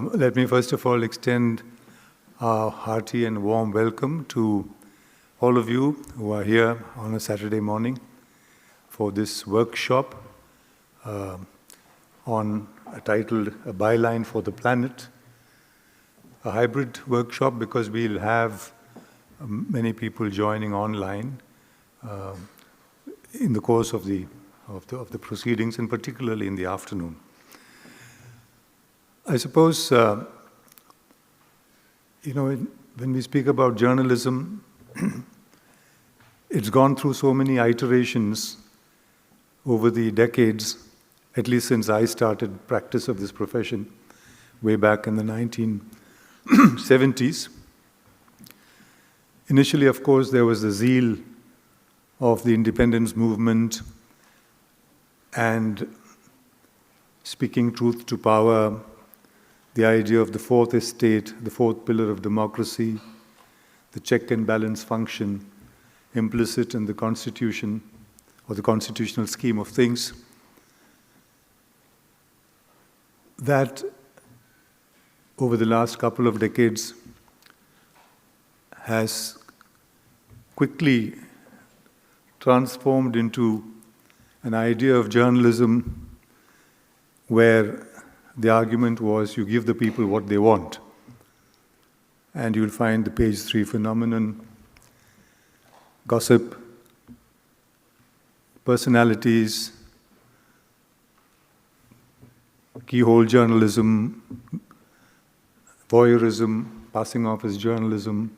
Let me first of all extend a hearty and warm welcome to all of you who are here on a Saturday morning for this workshop titled A Byline for the Planet, a hybrid workshop because we'll have many people joining online in the course of the proceedings, and particularly in the afternoon. I suppose, when we speak about journalism, it's gone through so many iterations over the decades, at least since I started practice of this profession way back in the 1970s. Initially, of course, there was the zeal of the independence movement and speaking truth to power, the idea of the fourth estate, the fourth pillar of democracy, the check and balance function implicit in the Constitution or the constitutional scheme of things, that over the last couple of decades has quickly transformed into an idea of journalism where the argument was you give the people what they want. And you'll find the page 3 phenomenon, gossip, personalities, keyhole journalism, voyeurism, passing off as journalism.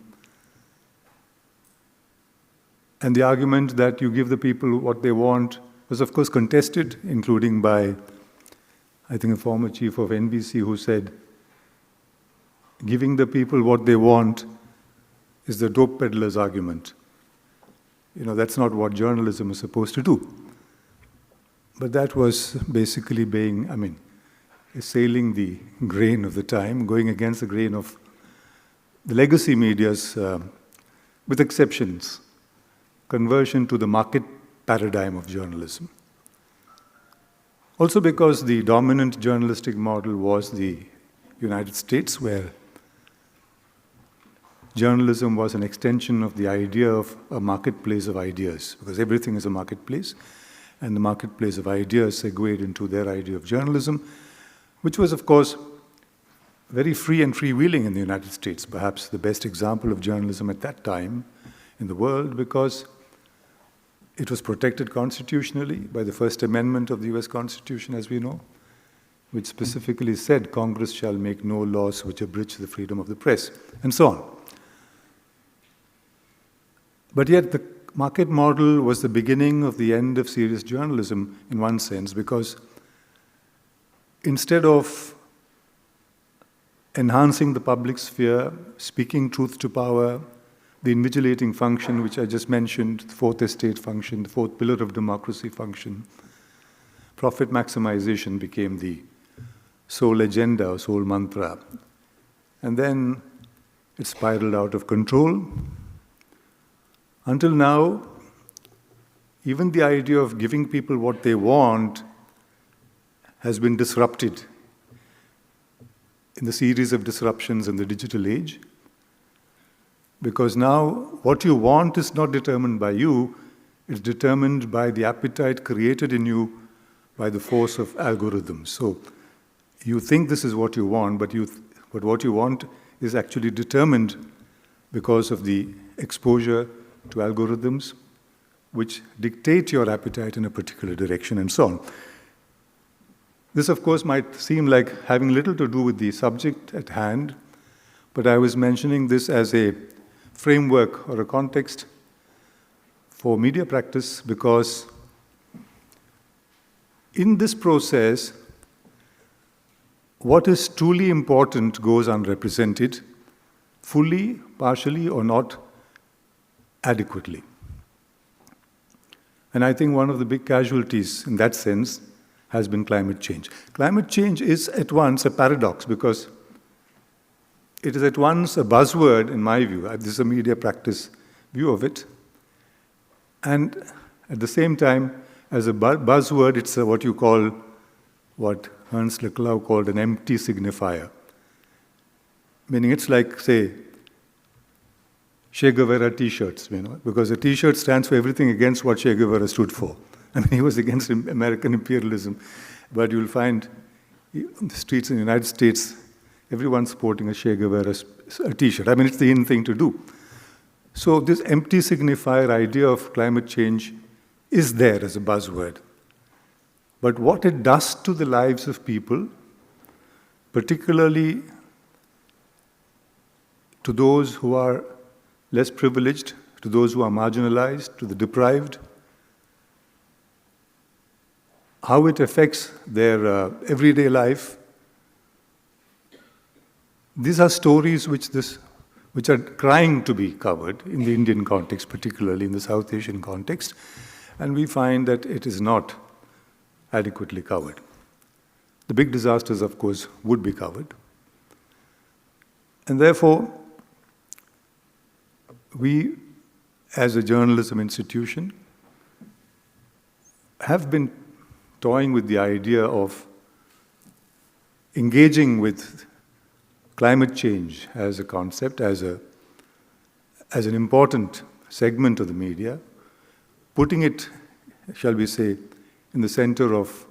And the argument that you give the people what they want was, of course, contested, including by, I think, a former chief of NBC who said, giving the people what they want is the dope peddler's argument. That's not what journalism is supposed to do. But that was basically assailing the grain of the time, going against the grain of the legacy media's, with exceptions, conversion to the market paradigm of journalism. Also because the dominant journalistic model was the United States, where journalism was an extension of the idea of a marketplace of ideas, because everything is a marketplace, and the marketplace of ideas segued into their idea of journalism, which was, of course, very free and freewheeling in the United States, perhaps the best example of journalism at that time in the world, because it was protected constitutionally by the First Amendment of the US Constitution, as we know, which specifically said Congress shall make no laws which abridge the freedom of the press, and so on. But yet the market model was the beginning of the end of serious journalism in one sense, because instead of enhancing the public sphere, speaking truth to power, the invigilating function, which I just mentioned, the fourth estate function, the fourth pillar of democracy function, profit maximization became the sole agenda or sole mantra. And then it spiraled out of control. Until now, even the idea of giving people what they want has been disrupted in the series of disruptions in the digital age. Because now what you want is not determined by you, it's determined by the appetite created in you by the force of algorithms. So you think this is what you want, but what you want is actually determined because of the exposure to algorithms which dictate your appetite in a particular direction and so on. This, of course, might seem like having little to do with the subject at hand, but I was mentioning this as a framework or a context for media practice because in this process, what is truly important goes unrepresented, fully, partially, or not adequately. And I think one of the big casualties in that sense has been climate change. Climate change is at once a paradox because it is at once a buzzword, in my view. This is a media practice view of it. And at the same time, as a buzzword, it's what you call, what Ernst Laclau called an empty signifier. Meaning it's like, say, Che Guevara T-shirts, because a T-shirt stands for everything against what Che Guevara stood for. I mean, he was against American imperialism, but you'll find on the streets in the United States, everyone's sporting a Che Guevara T-shirt. I mean, it's the in thing to do. So this empty signifier idea of climate change is there as a buzzword. But what it does to the lives of people, particularly to those who are less privileged, to those who are marginalized, to the deprived, how it affects their everyday life. These are stories which are trying to be covered in the Indian context, particularly in the South Asian context, and we find that it is not adequately covered. The big disasters, of course, would be covered. And therefore, we, as a journalism institution, have been toying with the idea of engaging with climate change as a concept, as an important segment of the media, putting it, shall we say, in the center of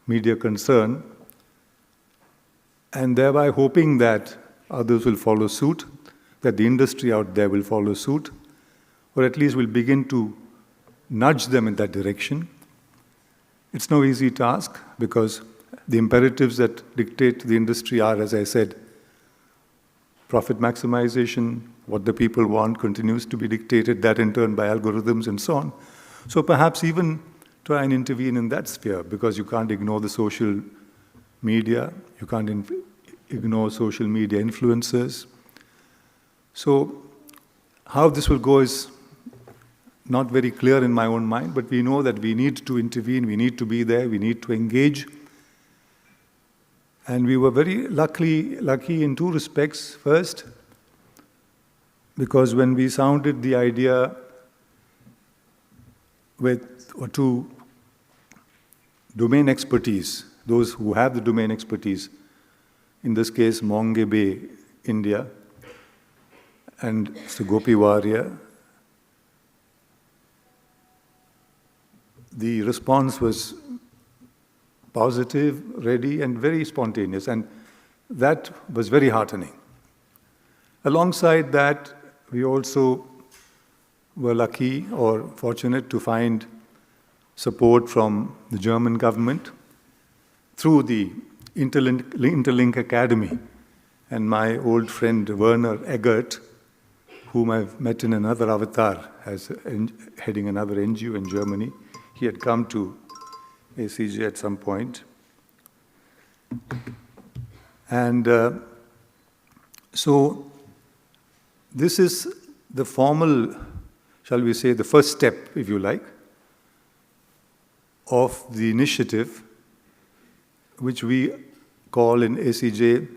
media concern, and thereby hoping that others will follow suit, that the industry out there will follow suit, or at least will begin to nudge them in that direction. It's no easy task because the imperatives that dictate the industry are, as I said, profit maximization, what the people want continues to be dictated, that in turn by algorithms and so on. So perhaps even try and intervene in that sphere, because you can't ignore the social media, you can't ignore social media influencers. So how this will go is not very clear in my own mind, but we know that we need to intervene, we need to be there, we need to engage. And we were very lucky in two respects. First, because when we sounded the idea to domain expertise, those who have the domain expertise, in this case, Monge Bay, India, and Mr. Gopi Warrior, the response was positive, ready, and very spontaneous, and that was very heartening. Alongside that, we also were lucky or fortunate to find support from the German government through the Interlink Academy, and my old friend Werner Eggert, whom I've met in another avatar as heading another NGO in Germany. He had come to ACJ at some point. And so this is the formal, shall we say, the first step, if you like, of the initiative, which we call in ACJ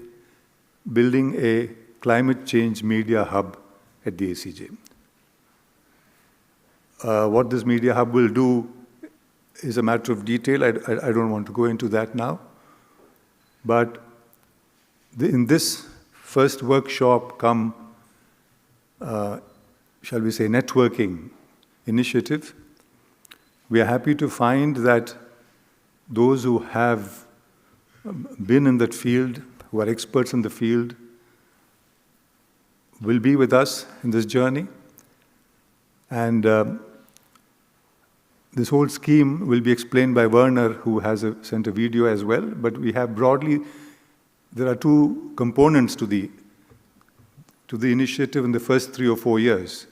building a climate change media hub at the ACJ. What this media hub will do is a matter of detail. I don't want to go into that now. But in this first workshop shall we say, networking initiative, we are happy to find that those who have been in that field, who are experts in the field, will be with us in this journey. And this whole scheme will be explained by Werner, who has sent a video as well. But we have broadly, there are two components to the initiative in the first 3 or 4 years,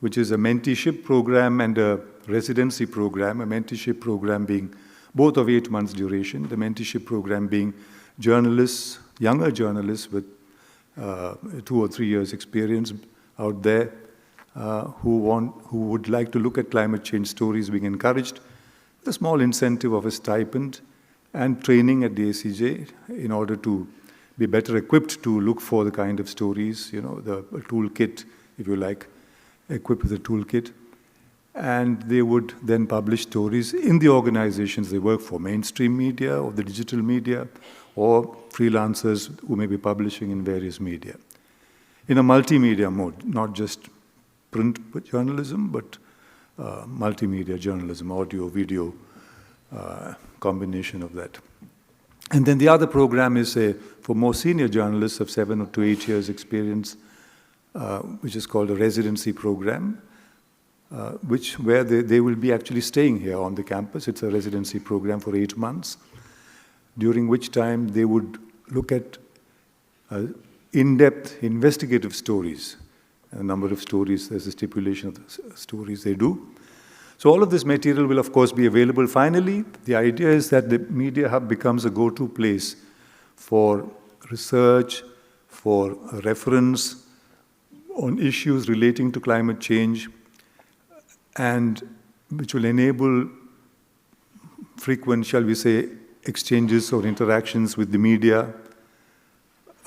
which is a mentorship program and a residency program, a mentorship program being both of 8 months duration, the mentorship program being journalists, younger journalists with 2 or 3 years experience out there who would like to look at climate change stories being encouraged, with a small incentive of a stipend and training at the ACJ in order to be better equipped to look for the kind of stories, the toolkit, if you like, equipped with a toolkit. And they would then publish stories in the organizations they work for, mainstream media or the digital media or freelancers who may be publishing in various media. In a multimedia mode, not just print journalism, but multimedia journalism, audio, video, combination of that. And then the other program is for more senior journalists of 7 to 8 years experience, which is called a residency program, where they will be actually staying here on the campus. It's a residency program for 8 months, during which time they would look at in-depth investigative stories. A number of stories, there's a stipulation of the stories they do. So all of this material will, of course, be available. Finally, the idea is that the Media Hub becomes a go-to place for research, for reference on issues relating to climate change, and which will enable frequent, shall we say, exchanges or interactions with the media,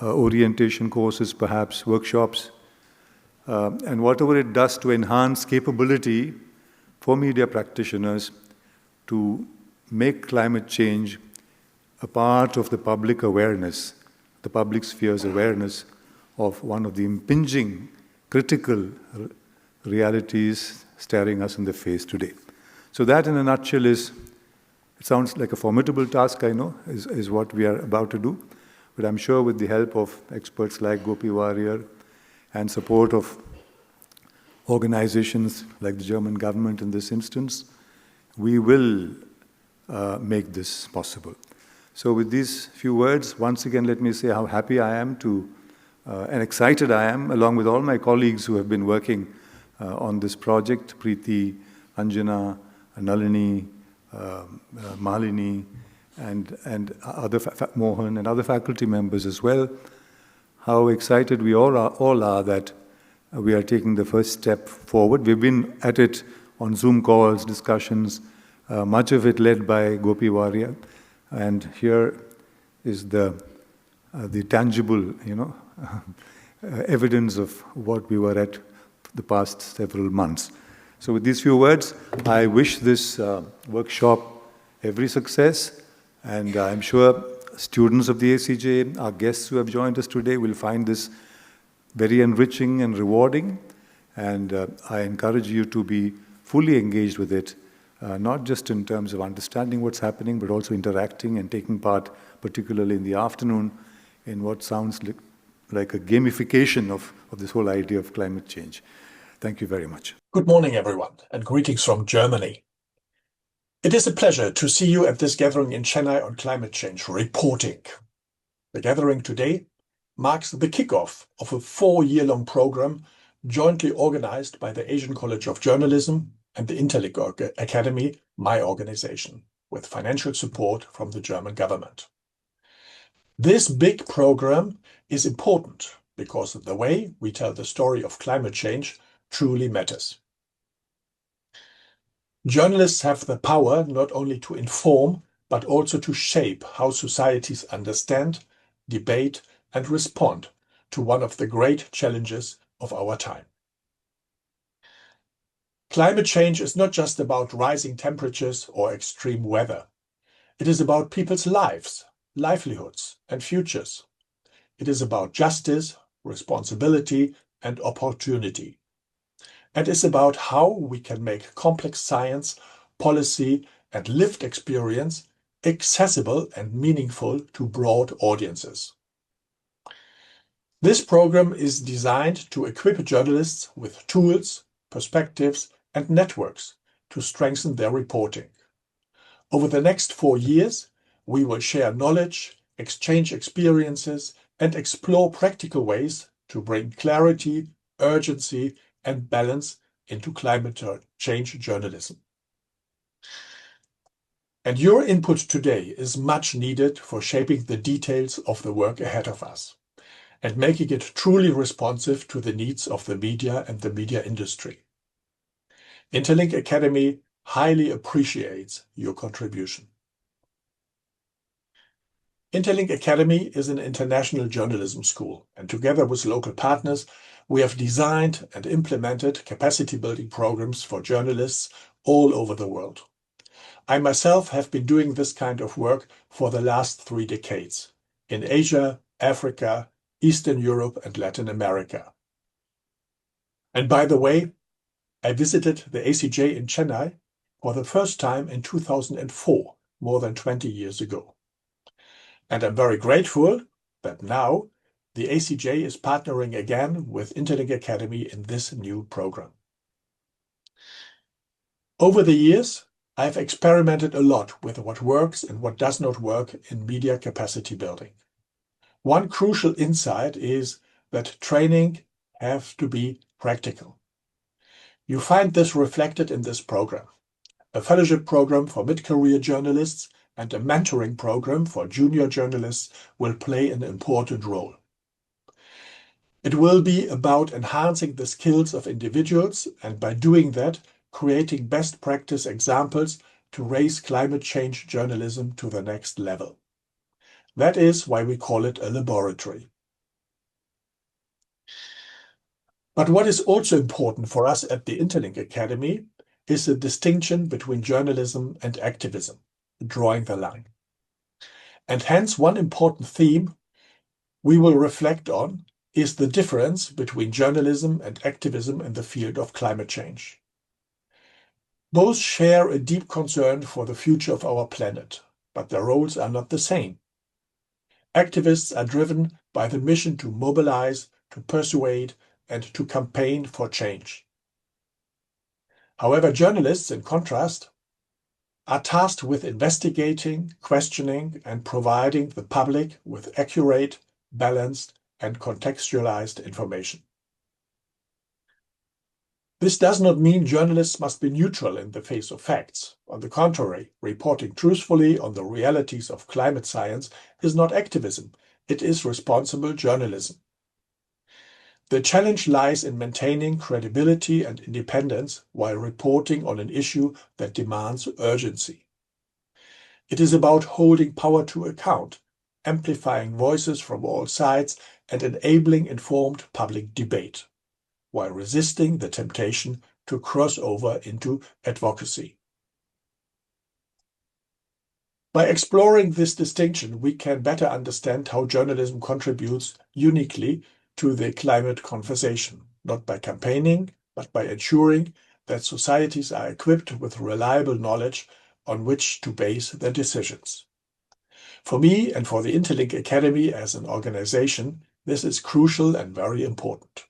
orientation courses, perhaps workshops, and whatever it does to enhance capability for media practitioners to make climate change a part of the public awareness, the public sphere's awareness of one of the impinging critical realities staring us in the face today. So that, in a nutshell, it sounds like a formidable task, I know, is what we are about to do. But I'm sure with the help of experts like Gopi Warrior and support of organizations like the German government in this instance, we will make this possible. So with these few words, once again, let me say how happy I am and excited I am, along with all my colleagues who have been working on this project, Preeti, Anjana, Nalini, Malini, and other Mohan and other faculty members as well, how excited we all are that we are taking the first step forward. We've been at it on Zoom calls, discussions, much of it led by Gopi Warrior, and here is the tangible, evidence of what we were at the past several months. So with these few words, I wish this workshop every success, and I'm sure students of the ACJ, our guests who have joined us today, will find this very enriching and rewarding, and I encourage you to be fully engaged with it, not just in terms of understanding what's happening, but also interacting and taking part, particularly in the afternoon, in what sounds like a gamification of this whole idea of climate change. Thank you very much. Good morning, everyone, and greetings from Germany. It is a pleasure to see you at this gathering in Chennai on climate change reporting. The gathering today marks the kickoff of a 4-year-long program jointly organized by the Asian College of Journalism and the Interlink Academy, my organization, with financial support from the German government. This big program is important because the way we tell the story of climate change truly matters. Journalists have the power not only to inform, but also to shape how societies understand, debate, and respond to one of the great challenges of our time. Climate change is not just about rising temperatures or extreme weather. It is about people's lives, livelihoods, and futures. It is about justice, responsibility, and opportunity. And it's about how we can make complex science, policy, and lived experience accessible and meaningful to broad audiences. This program is designed to equip journalists with tools, perspectives, and networks to strengthen their reporting. Over the next 4 years, we will share knowledge, exchange experiences, and explore practical ways to bring clarity, urgency, and balance into climate change journalism. And your input today is much needed for shaping the details of the work ahead of us and making it truly responsive to the needs of the media and the media industry. Interlink Academy highly appreciates your contribution. Interlink Academy is an international journalism school, and together with local partners, we have designed and implemented capacity building programs for journalists all over the world. I myself have been doing this kind of work for the last 3 decades, in Asia, Africa, Eastern Europe, and Latin America. And by the way, I visited the ACJ in Chennai for the first time in 2004, more than 20 years ago. And I'm very grateful that now the ACJ is partnering again with Interlink Academy in this new program. Over the years, I've experimented a lot with what works and what does not work in media capacity building. One crucial insight is that training has to be practical. You find this reflected in this program. A fellowship program for mid-career journalists and a mentoring program for junior journalists will play an important role. It will be about enhancing the skills of individuals and by doing that, creating best practice examples to raise climate change journalism to the next level. That is why we call it a laboratory. But what is also important for us at the Interlink Academy is the distinction between journalism and activism, drawing the line. And hence one important theme we will reflect on is the difference between journalism and activism in the field of climate change. Both share a deep concern for the future of our planet, but their roles are not the same. Activists are driven by the mission to mobilize, to persuade, and to campaign for change. However, journalists, in contrast, are tasked with investigating, questioning, and providing the public with accurate, balanced, and contextualized information. This does not mean journalists must be neutral in the face of facts. On the contrary, reporting truthfully on the realities of climate science is not activism, it is responsible journalism. The challenge lies in maintaining credibility and independence while reporting on an issue that demands urgency. It is about holding power to account, amplifying voices from all sides, and enabling informed public debate, while resisting the temptation to cross over into advocacy. By exploring this distinction, we can better understand how journalism contributes uniquely to the climate conversation, not by campaigning, but by ensuring that societies are equipped with reliable knowledge on which to base their decisions. For me and for the Interlink Academy as an organization, this is crucial and very important.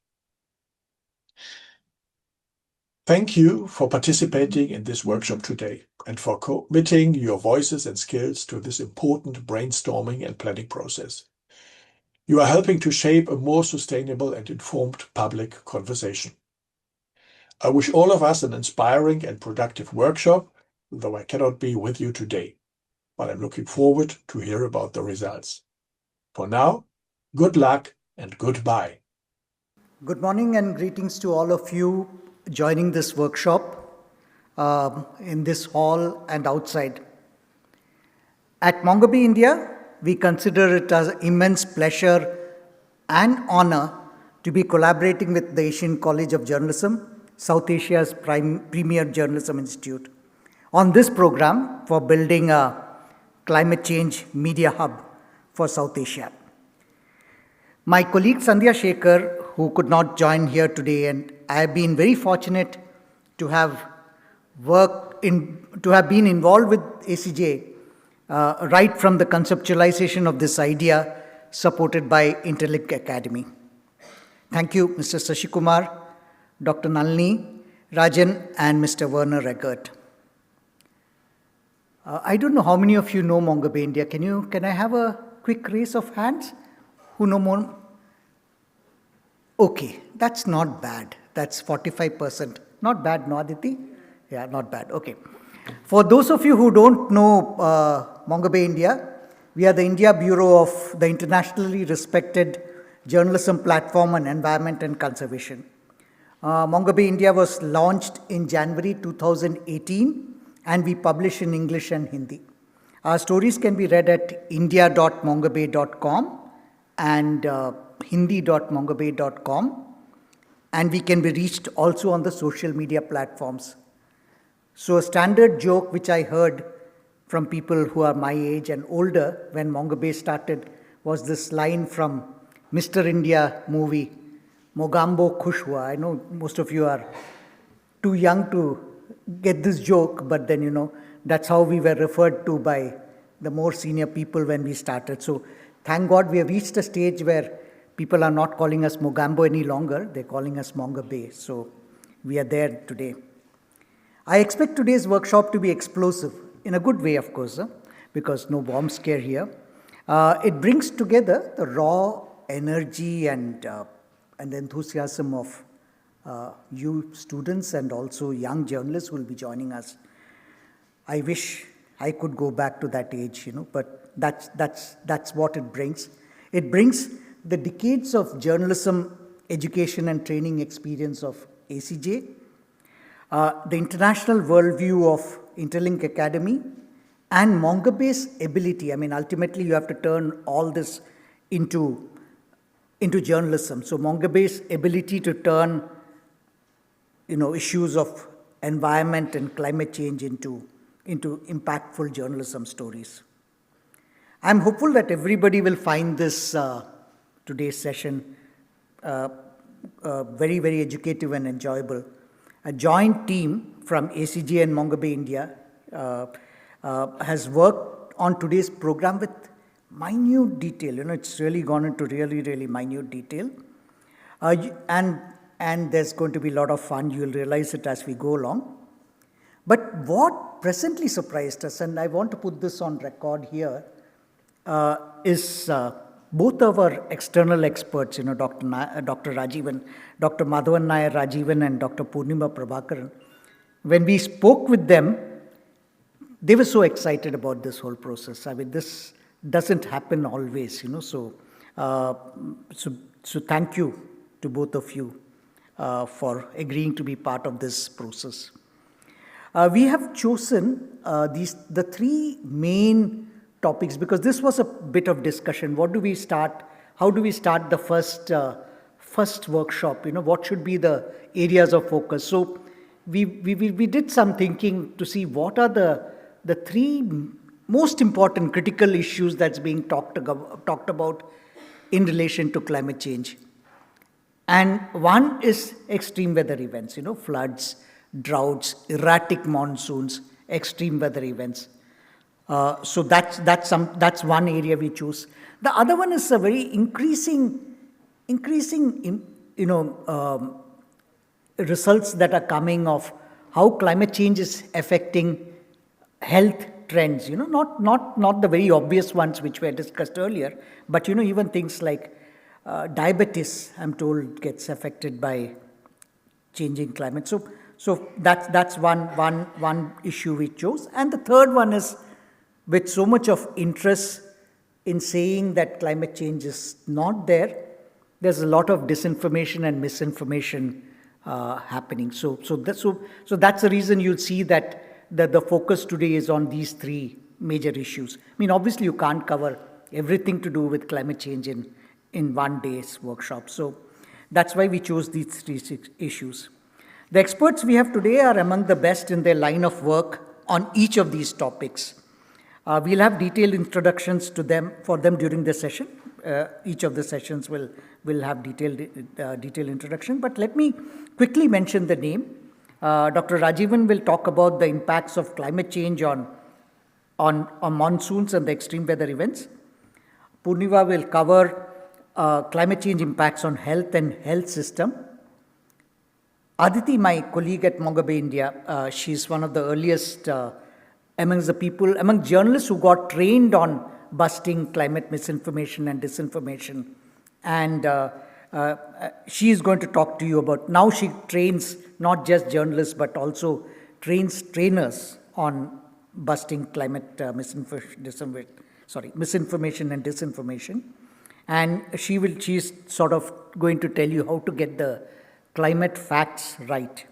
Thank you for participating in this workshop today and for committing your voices and skills to this important brainstorming and planning process. You are helping to shape a more sustainable and informed public conversation. I wish all of us an inspiring and productive workshop, though I cannot be with you today, but I'm looking forward to hear about the results. For now, good luck and goodbye. Good morning and greetings to all of you joining this workshop in this hall and outside. At Mongobe, India, we consider it as an immense pleasure and honor to be collaborating with the Asian College of Journalism, South Asia's premier journalism institute, on this program for building a climate change media hub for South Asia. My colleague Sandhya Shekhar, who could not join here today, and I have been very fortunate to have been involved with ACJ right from the conceptualization of this idea supported by Interlink Academy. Thank you, Mr. Sashikumar, Dr. Nalini, Rajan, and Mr. Werner Regert. I don't know how many of you know Mongobe, India. Can I have a quick raise of hands? Who know more? Okay, that's not bad. That's 45%. Not bad, no, Aditi? Yeah, not bad. Okay. For those of you who don't know Mongobe, India, we are the India Bureau of the internationally respected journalism platform on environment and conservation. Mongobe, India was launched in January 2018 and we publish in English and Hindi. Our stories can be read at india.mongobe.com and hindi.mongobe.com, and we can be reached also on the social media platforms. So a standard joke which I heard from people who are my age and older when Mongobe started was this line from Mr. India movie, Mogambo Khushwa. I know most of you are too young to get this joke, but then, that's how we were referred to by the more senior people when we started. So thank God we have reached a stage where people are not calling us Mogambo any longer. They're calling us Mongabe. So we are there today. I expect today's workshop to be explosive, in a good way, of course, because no bomb scare here. It brings together the raw energy and enthusiasm of you students and also young journalists who will be joining us. I wish I could go back to that age, but that's what it brings. It brings the decades of journalism, education and training experience of ACJ, the international worldview of Interlink Academy, and Mongabe's ability. Ultimately you have to turn all this into journalism. So Mongabe's ability to turn, issues of environment and climate change into impactful journalism stories. I'm hopeful that everybody will find this today's session very, very educative and enjoyable. A joint team from ACJ and Mongabe India has worked on today's program with minute detail. It's really gone into really, really minute detail. And there's going to be a lot of fun. You'll realize it as we go along. But what presently surprised us, and I want to put this on record here, is both of our external experts, Dr. Rajivan, Dr. Madhavan Nair Rajivan and Dr. Purnima Prabhakaran. When we spoke with them, they were so excited about this whole process. This doesn't happen always, So thank you to both of you for agreeing to be part of this process. We have chosen the three main topics because this was a bit of discussion. What do we start? How do we start the first workshop? What should be the areas of focus? So we did some thinking to see what are the three most important critical issues that's being talked about in relation to climate change. And one is extreme weather events, floods, droughts, erratic monsoons, extreme weather events. So that's one area we choose. The other one is a very increasing results that are coming of how climate change is affecting health trends. Not the very obvious ones which were discussed earlier, but even things like diabetes, I'm told, gets affected by changing climate. So that's one issue we chose. And the third one is, with so much of interest in saying that climate change is not there, there's a lot of disinformation and misinformation happening. So that's the reason you'll see that the focus today is on these three major issues. Obviously you can't cover everything to do with climate change in one day's workshop. So that's why we chose these three issues. The experts we have today are among the best in their line of work on each of these topics. We'll have detailed introductions for them during the session. Each of the sessions will have detailed introduction. But let me quickly mention the name. Dr. Rajivan will talk about the impacts of climate change on monsoons and the extreme weather events. Purnima will cover climate change impacts on health and health system. Aditi, my colleague at Mongabe India, she's one of the earliest among journalists who got trained on busting climate misinformation and disinformation. And she is going to talk to you about, now she trains not just journalists but also trains trainers on busting climate misinformation and disinformation. And she's sort of going to tell you how to get the climate facts right.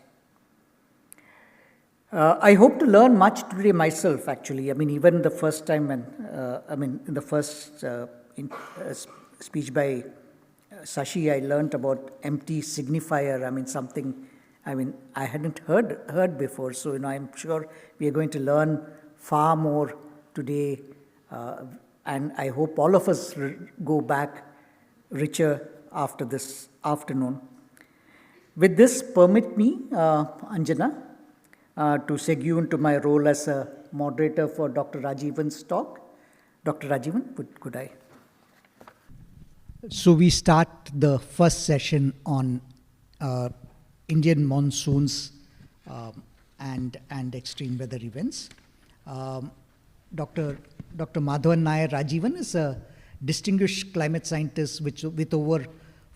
I hope to learn much today myself, actually. Even the first time in the first speech by Sashi, I learned about empty signifier. Something I hadn't heard before. So I'm sure we are going to learn far more today and I hope all of us go back richer after this afternoon. With this, permit me, Anjana, to segue into my role as a moderator for Dr. Rajivan's talk. Dr. Rajivan, could I? So we start the first session on Indian monsoons and extreme weather events. Dr. Madhavan Nair Rajivan is a distinguished climate scientist with over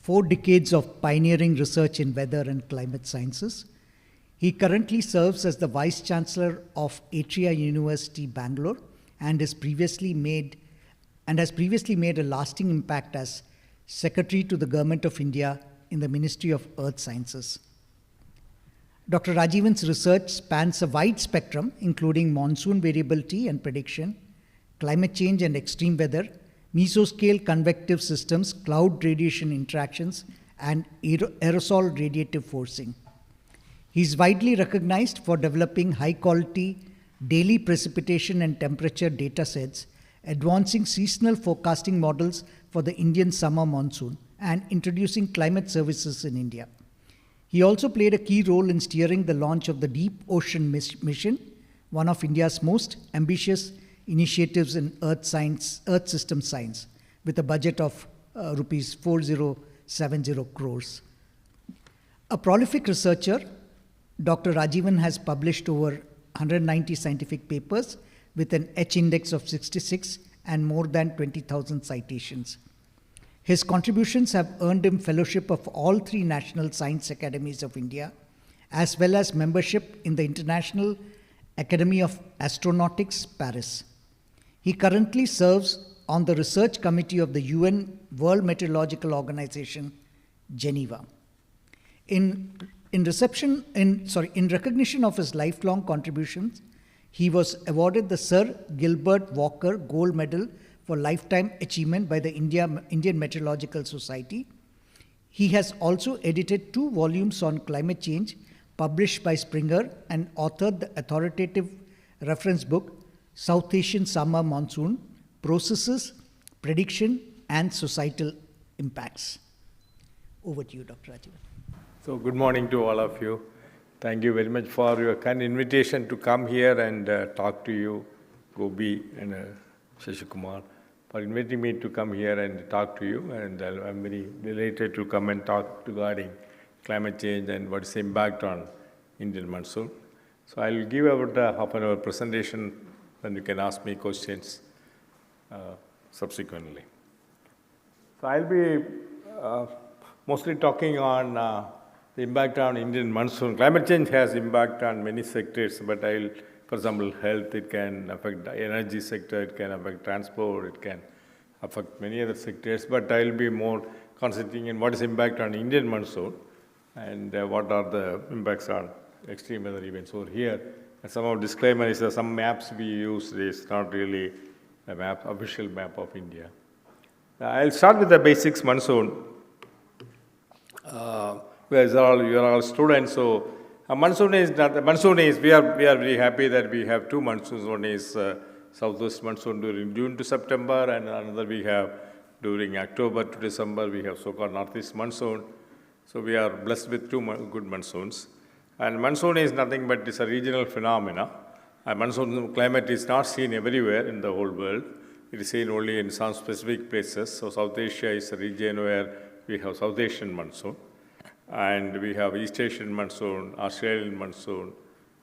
4 decades of pioneering research in weather and climate sciences. He currently serves as the Vice Chancellor of Atria University, Bangalore, and has previously made a lasting impact as Secretary to the Government of India in the Ministry of Earth Sciences. Dr. Rajivan's research spans a wide spectrum, including monsoon variability and prediction, climate change and extreme weather, mesoscale convective systems, cloud radiation interactions, and aerosol radiative forcing. He is widely recognized for developing high-quality daily precipitation and temperature data sets, advancing seasonal forecasting models for the Indian summer monsoon, and introducing climate services in India. He also played a key role in steering the launch of the Deep Ocean Mission, one of India's most ambitious initiatives in Earth system science, with a budget of rupees 4070 crores. A prolific researcher, Dr. Rajivan has published over 190 scientific papers with an H index of 66 and more than 20,000 citations. His contributions have earned him fellowship of all 3 National Science Academies of India, as well as membership in the International Academy of Astronautics, Paris. He currently serves on the research committee of the UN World Meteorological Organization, Geneva. In recognition of his lifelong contributions, he was awarded the Sir Gilbert Walker Gold Medal for Lifetime Achievement by the Indian Meteorological Society. He has also edited 2 volumes on climate change published by Springer and authored the authoritative reference book, South Asian Summer Monsoon, Processes, Prediction, and Societal Impacts. Over to you, Dr. Rajivan. So good morning to all of you. Thank you very much for your kind invitation to come here and talk to you, Gobi and Shashikumar, for inviting me to come here and talk to you. And I'm very delighted to come and talk regarding climate change and what is the impact on Indian monsoon. So I'll give about a half an hour presentation, and you can ask me questions subsequently. So I'll be mostly talking on the impact on Indian monsoon. Climate change has impact on many sectors, but for example, health, it can affect the energy sector, it can affect transport, it can affect many other sectors, but I'll be more concentrating on what is impact on Indian monsoon and what are the impacts on extreme weather events over here. And some of disclaimer is that some maps we use is not really a map, official map of India. I'll start with the basics monsoon. Whereas you are all students, so monsoon is we are very happy that we have 2 monsoons. One is southwest monsoon during June to September, and another we have during October to December. We have so-called northeast monsoon. So we are blessed with 2 good monsoons. And monsoon is nothing but it's a regional phenomena. And monsoon climate is not seen everywhere in the whole world. It is seen only in some specific places. So South Asia is a region where we have South Asian monsoon. And we have East Asian monsoon, Australian monsoon,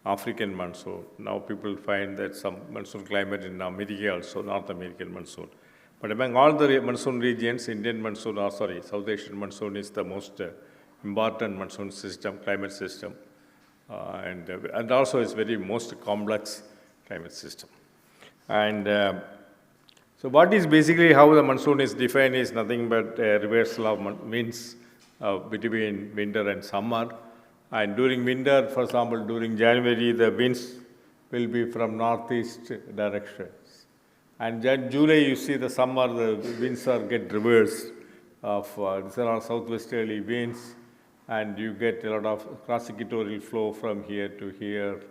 African monsoon. Now people find that some monsoon climate in America also, North American monsoon. But among all the monsoon regions, South Asian monsoon is the most important monsoon system, climate system. And also it's very most complex climate system. And so what is basically how the monsoon is defined is nothing but a reversal of winds between winter and summer. And during winter, for example, during January, the winds will be from northeast directions. And then July, you see the summer, the winds get reversed. These are all southwesterly winds, and you get a lot of cross-equatorial flow from here to here.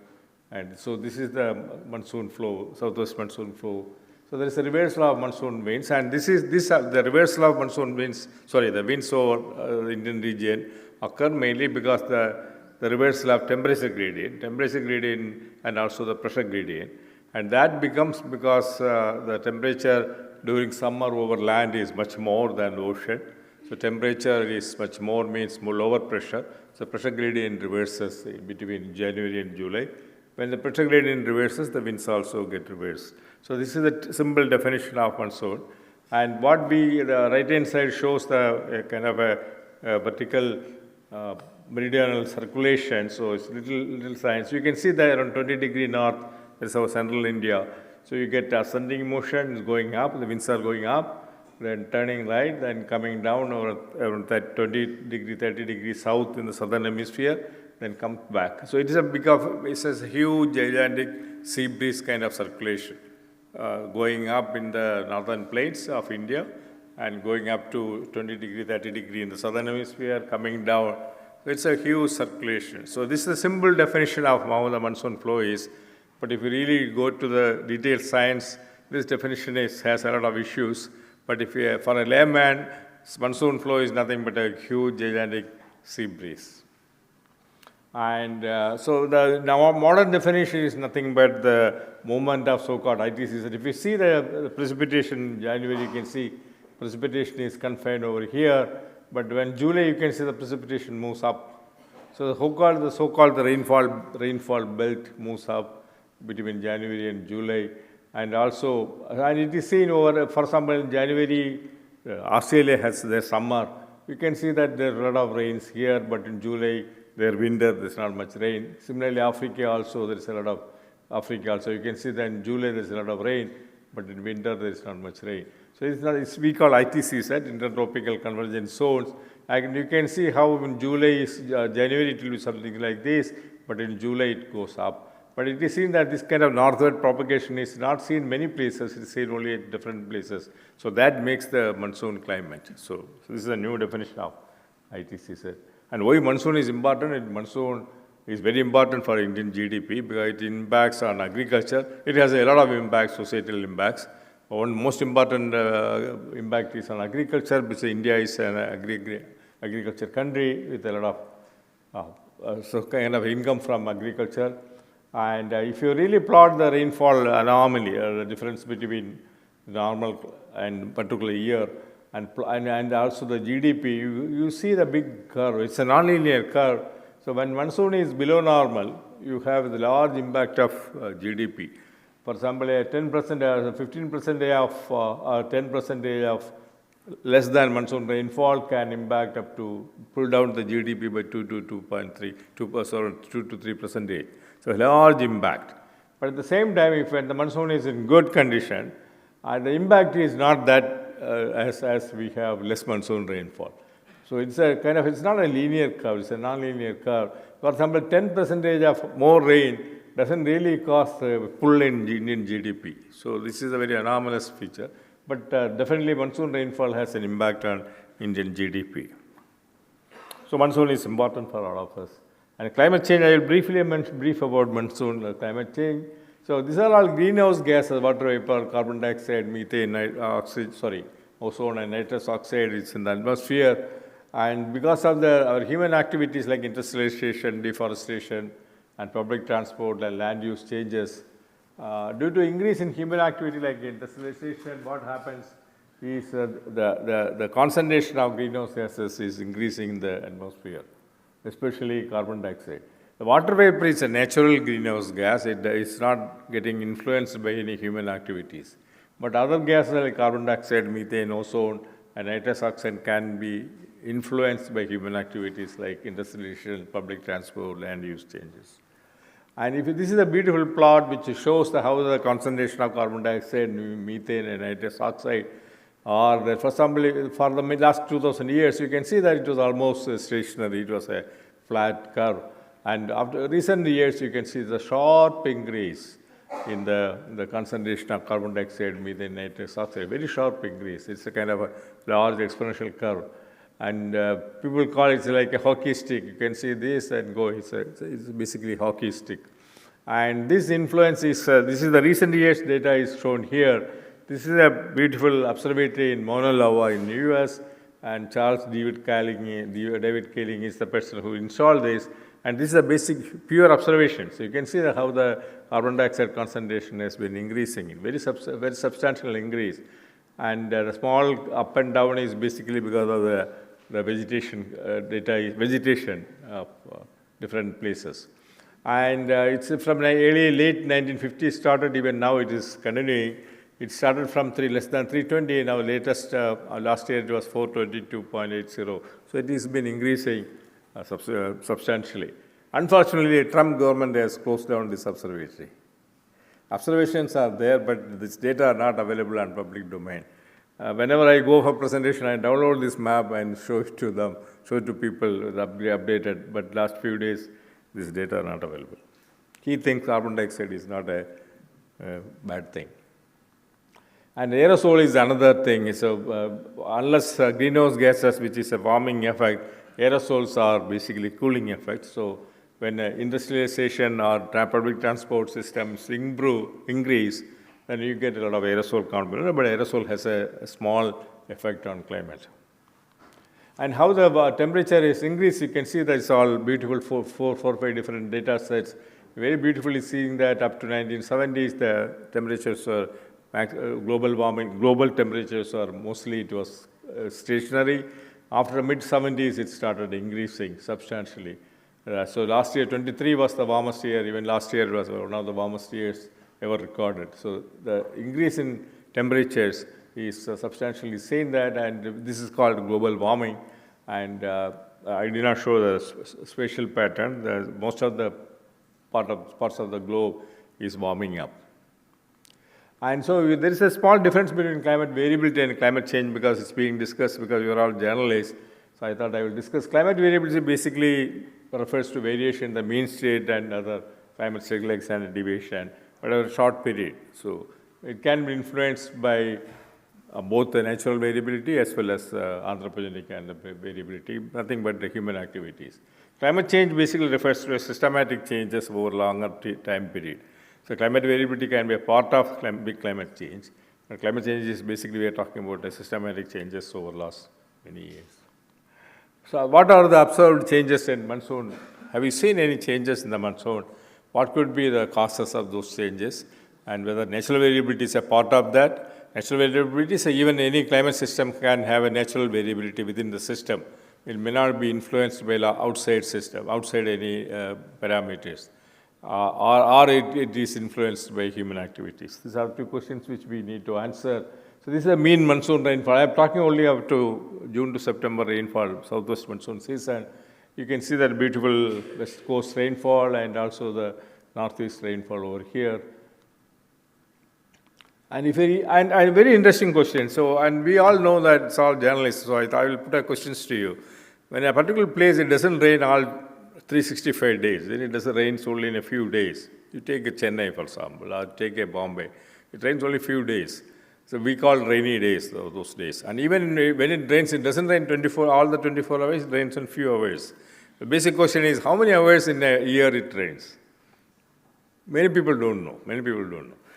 And so this is the monsoon flow, southwest monsoon flow. So there is a reversal of monsoon winds, and the reversal of monsoon winds, the winds over the Indian region occur mainly because the reversal of temperature gradient, and also the pressure gradient. And that becomes because the temperature during summer over land is much more than the ocean. So temperature is much more means more lower pressure. So pressure gradient reverses between January and July. When the pressure gradient reverses, the winds also get reversed. So this is a simple definition of monsoon. And what the right-hand side shows the kind of a vertical meridional circulation. So it's little signs. You can see that around 20 degree north, that's our central India. So you get ascending motion is going up, the winds are going up, then turning right, then coming down over around that 20 degree, 30 degrees south in the southern hemisphere, then comes back. So it's a huge, gigantic sea breeze kind of circulation going up in the northern plains of India and going up to 20 degree, 30 degree in the southern hemisphere, coming down. So it's a huge circulation. So this is a simple definition of how the monsoon flow is. But if you really go to the detailed science, this definition has a lot of issues. But for a layman, monsoon flow is nothing but a huge, gigantic sea breeze. And so the now modern definition is nothing but the movement of so-called ITCs. If you see the precipitation in January, you can see precipitation is confined over here. But when July, you can see the precipitation moves up. So the so-called rainfall belt moves up between January and July, and it is seen over, for example, in January, Australia has their summer. You can see that there are a lot of rains here, but in July, their winter, there's not much rain. Similarly, Africa also, there's a lot of Africa also. You can see that in July, there's a lot of rain, but in winter, there's not much rain. So we call ITCs, right? Intertropical Convergence Zones. And you can see how in January, it will be something like this, but in July, it goes up. But it is seen that this kind of northward propagation is not seen many places, it's seen only at different places. So that makes the monsoon climate. So this is a new definition of ITC. And why monsoon is important? Monsoon is very important for Indian GDP because it impacts on agriculture. It has a lot of impacts, societal impacts. One most important impact is on agriculture, because India is an agriculture country with a lot of kind of income from agriculture. And if you really plot the rainfall anomaly, or the difference between normal and particular year, and also the GDP, you see the big curve. It's a nonlinear curve. So when monsoon is below normal, you have the large impact of GDP. For example, a 10%, 15% or 10% of less than monsoon rainfall can impact up to pull down the GDP by 2 to 3%. So a large impact. But at the same time, when the monsoon is in good condition, the impact is not that as we have less monsoon rainfall. So it's not a linear curve, it's a non-linear curve. For example, 10% of more rain doesn't really cause a pull in Indian GDP. So this is a very anomalous feature. But definitely monsoon rainfall has an impact on Indian GDP. So monsoon is important for all of us. And climate change, I will brief about monsoon climate change. So these are all greenhouse gases, water vapor, carbon dioxide, methane, ozone and nitrous oxide is in the atmosphere. And because of our human activities like industrialization, deforestation, and public transport and land use changes, due to increase in human activity like industrialization, what happens is the concentration of greenhouse gases is increasing in the atmosphere, especially carbon dioxide. The water vapor is a natural greenhouse gas. It is not getting influenced by any human activities. But other gases like carbon dioxide, methane, ozone, and nitrous oxide can be influenced by human activities like industrialization, public transport, land use changes. And this is a beautiful plot which shows how the concentration of carbon dioxide, methane, and nitrous oxide are there. For example, for the last 2,000 years, you can see that it was almost stationary. It was a flat curve. And after recent years, you can see the sharp increase in the concentration of carbon dioxide, methane, nitrous oxide. Very sharp increase. It's a kind of a large exponential curve. And people call it like a hockey stick. You can see this and go. It's basically hockey stick. And this influence is, this is the recent years data is shown here. This is a beautiful observatory in Mauna Loa in the US, and David Kaling is the person who installed this. And this is a basic pure observation. So you can see how the carbon dioxide concentration has been increasing, very substantial increase. And the small up and down is basically because of the vegetation vegetation of different places. And it's from the late 1950s started, even now it is continuing. It started from less than 320, now latest, last year it was 422.80. So it has been increasing substantially. Unfortunately, the Trump government has closed down this observatory. Observations are there, but this data are not available on public domain. Whenever I go for presentation, I download this map and show it to them, show it to people, updated, but last few days, this data are not available. He thinks carbon dioxide is not a bad thing. And aerosol is another thing. So unless greenhouse gases, which is a warming effect, aerosols are basically cooling effects. So when industrialization or public transport systems increase, then you get a lot of aerosol component, but aerosol has a small effect on climate. And how the temperature is increased, you can see that it's all beautiful, four, five different data sets. Very beautifully seeing that up to 1970s, the temperatures were global temperatures are mostly, it was stationary. After mid-70s, it started increasing substantially. So last year, 23 was the warmest year. Even last year was one of the warmest years ever recorded. So the increase in temperatures is substantially seen that, and this is called global warming. And I did not show the spatial pattern. Most of the parts of the globe is warming up. And so there is a small difference between climate variability and climate change because it's being discussed because we are all journalists. So I thought I will discuss. Climate variability basically refers to variation in the mean state and other climate cycle like standard deviation, but over a short period. So it can be influenced by both the natural variability as well as anthropogenic and variability, nothing but the human activities. Climate change basically refers to systematic changes over a longer time period. So climate variability can be a part of big climate change. But climate change is basically we are talking about the systematic changes over the last many years. So what are the observed changes in monsoon? Have you seen any changes in the monsoon? What could be the causes of those changes? And whether natural variability is a part of that? Natural variability is even any climate system can have a natural variability within the system. It may not be influenced by the outside system, outside any parameters. Or it is influenced by human activities. These are two questions which we need to answer. So this is a mean monsoon rainfall. I am talking only up to June to September rainfall, southwest monsoon season. You can see that beautiful west coast rainfall and also the northeast rainfall over here. And a very interesting question. So, and we all know that it's all journalists, so I will put a questions to you. When a particular place, it doesn't rain all 365 days, then it doesn't rain only in a few days. You take a Chennai, for example, or take a Bombay. It rains only a few days. So we call rainy days, those days. And even when it rains, it doesn't rain all the 24 hours, it rains in few hours. The basic question is, how many hours in a year it rains? Many people don't know.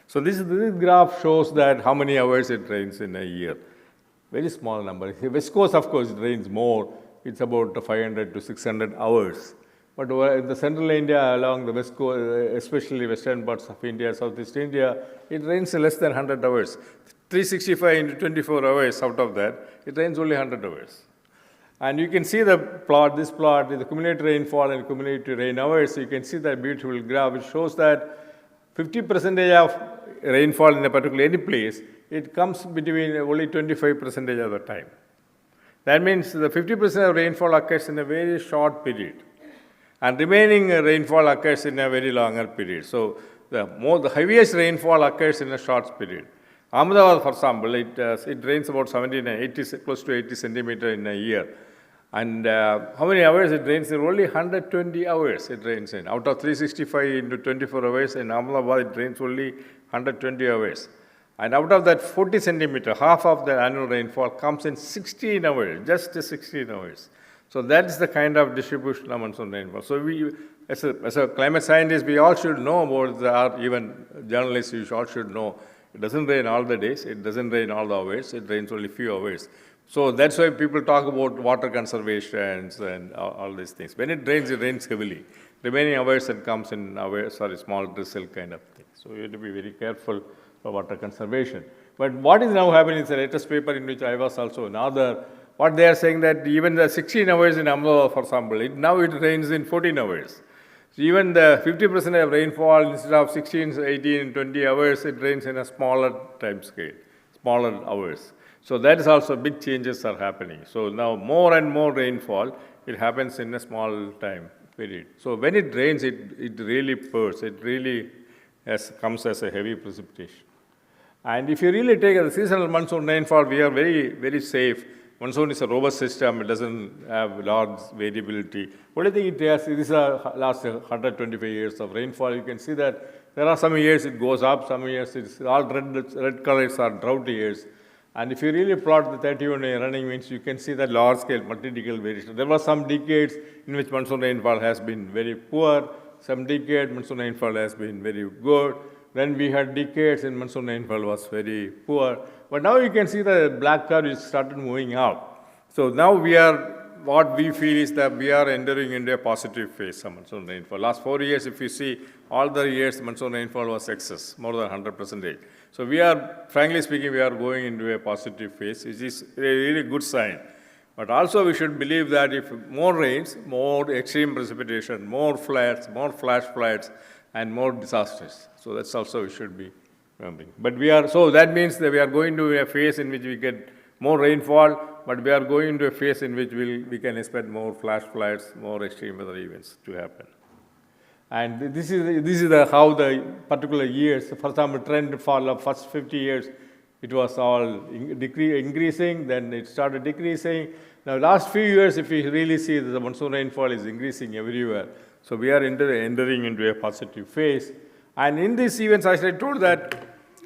So this graph shows that how many hours it rains in a year. Very small number. West Coast, of course, it rains more. It's about 500 to 600 hours. But in the central India, along the west coast, especially western parts of India, Southeast India, it rains less than 100 hours. 365 into 24 hours out of that, it rains only 100 hours. And you can see the plot, this plot, with the cumulative rainfall and cumulative rain hours. You can see that beautiful graph, which shows that 50% of rainfall in a particular any place, it comes between only 25% of the time. That means the 50% of rainfall occurs in a very short period. And remaining rainfall occurs in a very longer period. So the heaviest rainfall occurs in a short period. Ahmedabad, for example, it rains about 80, close to 80 centimeter in a year. And how many hours it rains? Only 120 hours it rains in. Out of 365 into 24 hours, in Ahmedabad it rains only 120 hours. And out of that 40 centimeter, half of the annual rainfall comes in 16 hours, just 16 hours. So that's the kind of distribution of monsoon rainfall. So we, as a climate scientist, we all should know about even journalists, you all should know. It doesn't rain all the days, it doesn't rain all the hours, it rains only few hours. So that's why people talk about water conservation and all these things. When it rains heavily. Remaining hours, it comes in hours or a small drizzle kind of thing. So you have to be very careful for water conservation. But what is now happening is the latest paper in which I was also another, what they are saying that even the 16 hours in Ahmedabad, for example, now it rains in 14 hours. So even the 50% of rainfall, instead of 16, 18, 20 hours, it rains in a smaller time scale, smaller hours. So that is also big changes are happening. So now more and more rainfall, it happens in a small time period. So when it rains, it really pours, it really comes as a heavy precipitation. And if you really take the seasonal monsoon rainfall, we are very, very safe. Monsoon is a robust system, it doesn't have large variability. Only thing it has, this is the last 125 years of rainfall. You can see that there are some years it goes up, some years it's all red colors are drought years. And if you really plot the 31-day running means, you can see that large scale multi-decadal variation. There were some decades in which monsoon rainfall has been very poor, some decades monsoon rainfall has been very good. Then we had decades in monsoon rainfall was very poor. But now you can see the black curve is started moving up. So now what we feel is that we are entering into a positive phase of monsoon rainfall. Last 4 years, if you see, all the years monsoon rainfall was excess, more than 100%. So we are, frankly speaking, we are going into a positive phase, which is a really good sign. But also we should believe that if more rains, more extreme precipitation, more floods, more flash floods, and more disasters. So that's also we should be remembering. But so that means that we are going to a phase in which we get more rainfall, but we are going into a phase in which we can expect more flash floods, more extreme weather events to happen. And this is how the particular years, for example, trend for the first 50 years, it was all increasing, then it started decreasing. Now, last few years, if you really see, the monsoon rainfall is increasing everywhere. So we are entering into a positive phase. And in these events, as I told that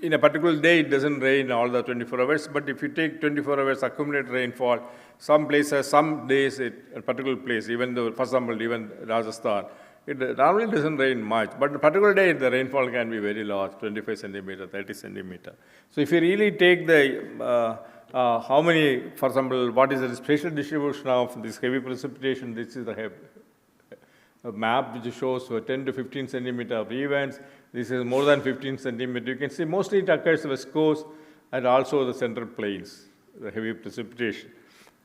in a particular day, it doesn't rain all the 24 hours, but if you take 24 hours accumulated rainfall, some places, some days, a particular place, even though, for example, even Rajasthan, it normally doesn't rain much, but a particular day, the rainfall can be very large, 25 centimeter, 30 centimeter. So if you really take the, how many, for example, what is the spatial distribution of this heavy precipitation, this is a map which shows 10 to 15 centimeter of events. This is more than 15 centimeter. You can see mostly it occurs west coast and also the central plains, the heavy precipitation.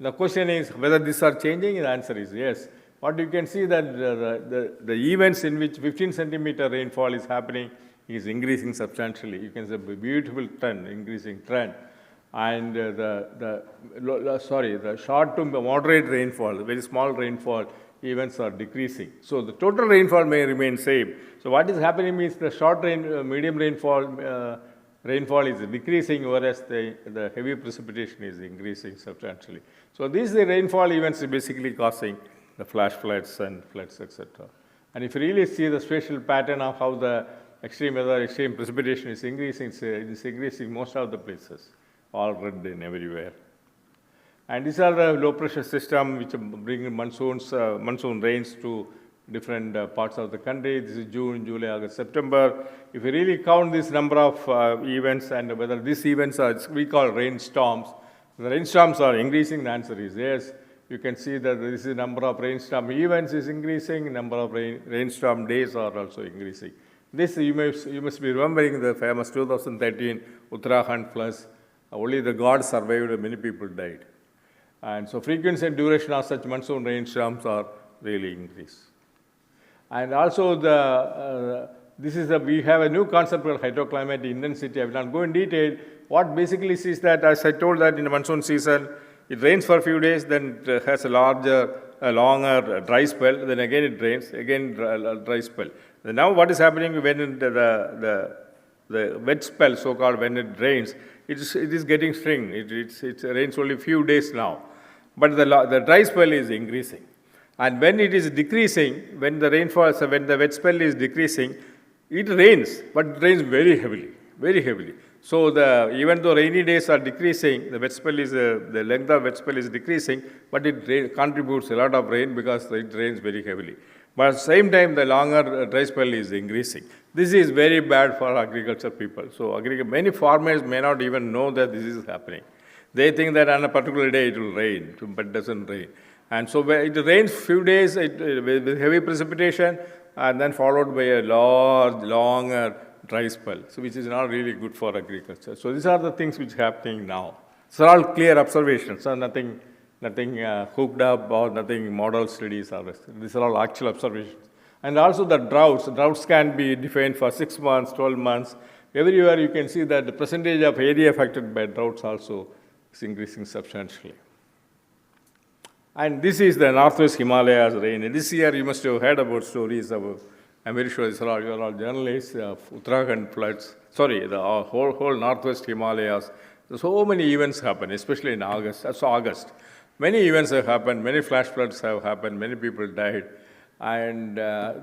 The question is whether these are changing. The answer is yes. But you can see that the events in which 15 centimeter rainfall is happening is increasing substantially. You can see a beautiful trend, increasing trend. And the short to moderate rainfall, very small rainfall, events are decreasing. So the total rainfall may remain same. So what is happening is the medium rainfall is decreasing, whereas the heavy precipitation is increasing substantially. So these rainfall events are basically causing the flash floods and floods, etc. And if you really see the spatial pattern of how the extreme weather, extreme precipitation is increasing, it's increasing most of the places, all red in everywhere. And these are the low pressure system which bring monsoon rains to different parts of the country. This is June, July, August, September. If you really count this number of events and whether these events are, we call rainstorms. The rainstorms are increasing, the answer is yes. You can see that this is number of rainstorm events is increasing, number of rainstorm days are also increasing. This you must be remembering the famous 2013 Uttarakhand floods. Only the gods survived and many people died. And so frequency and duration of such monsoon rainstorms are really increased. And also we have a new concept called hydroclimate intensity. I will not go in detail. What basically is that, as I told that in the monsoon season, it rains for a few days, then it has a longer dry spell, then again it rains, again dry spell. And now what is happening when the wet spell, so-called, when it rains, it is getting shrink. It rains only a few days now. But the dry spell is increasing. And when it is decreasing, when the wet spell is decreasing, it rains, but it rains very heavily, very heavily. So even though rainy days are decreasing, the length of wet spell is decreasing, but it contributes a lot of rain because it rains very heavily. But at the same time, the longer dry spell is increasing. This is very bad for agriculture people. So many farmers may not even know that this is happening. They think that on a particular day it will rain, but it doesn't rain. And so when it rains few days with heavy precipitation, and then followed by a longer dry spell, so which is not really good for agriculture. So these are the things which are happening now. These are all clear observations, so nothing hooked up or nothing model studies. These are all actual observations. And also the droughts can be defined for 6 months, 12 months. Everywhere you can see that the percentage of area affected by droughts also is increasing substantially. And this is the Northwest Himalayas rain. And this year you must have heard about stories about, I'm very sure you are all journalists, of Uttarakhand floods, the whole Northwest Himalayas. So many events happen, especially in August. Many events have happened, many flash floods have happened, many people died. And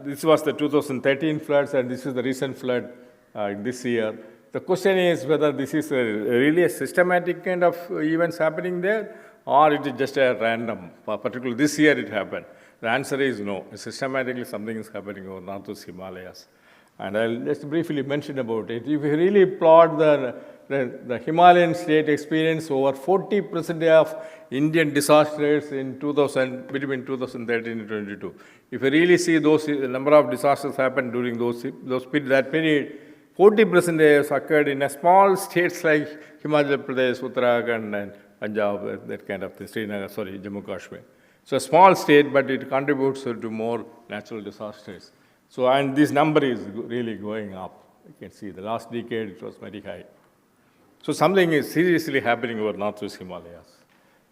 this was the 2013 floods, and this is the recent flood this year. The question is whether this is really a systematic kind of events happening there, or it is just a random, particularly this year it happened. The answer is no. Systematically something is happening over Northwest Himalayas. And I'll just briefly mention about it. If you really plot the Himalayan state experience over 40% of Indian disasters in between 2013 and 22. If you really see the number of disasters happened during that period, 40% occurred in a small states like Himachal Pradesh, Uttarakhand, and Punjab, that kind of thing, Jammu Kashmir. So a small state, but it contributes to more natural disasters. So, and this number is really going up. You can see the last decade it was very high. So something is seriously happening over Northwest Himalayas.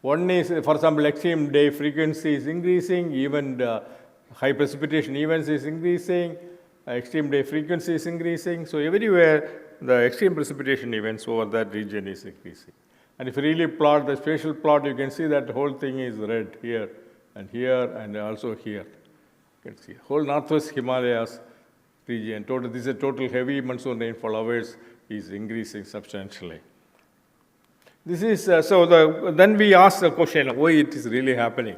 One is, for example, extreme day frequency is increasing, even the high precipitation events is increasing, extreme day frequency is increasing. So everywhere, the extreme precipitation events over that region is increasing. And if you really plot the spatial plot, you can see that the whole thing is red here, and also here. You can see whole Northwest Himalayas region. This is a total heavy monsoon rainfall hours is increasing substantially. This is then we ask the question why it is really happening.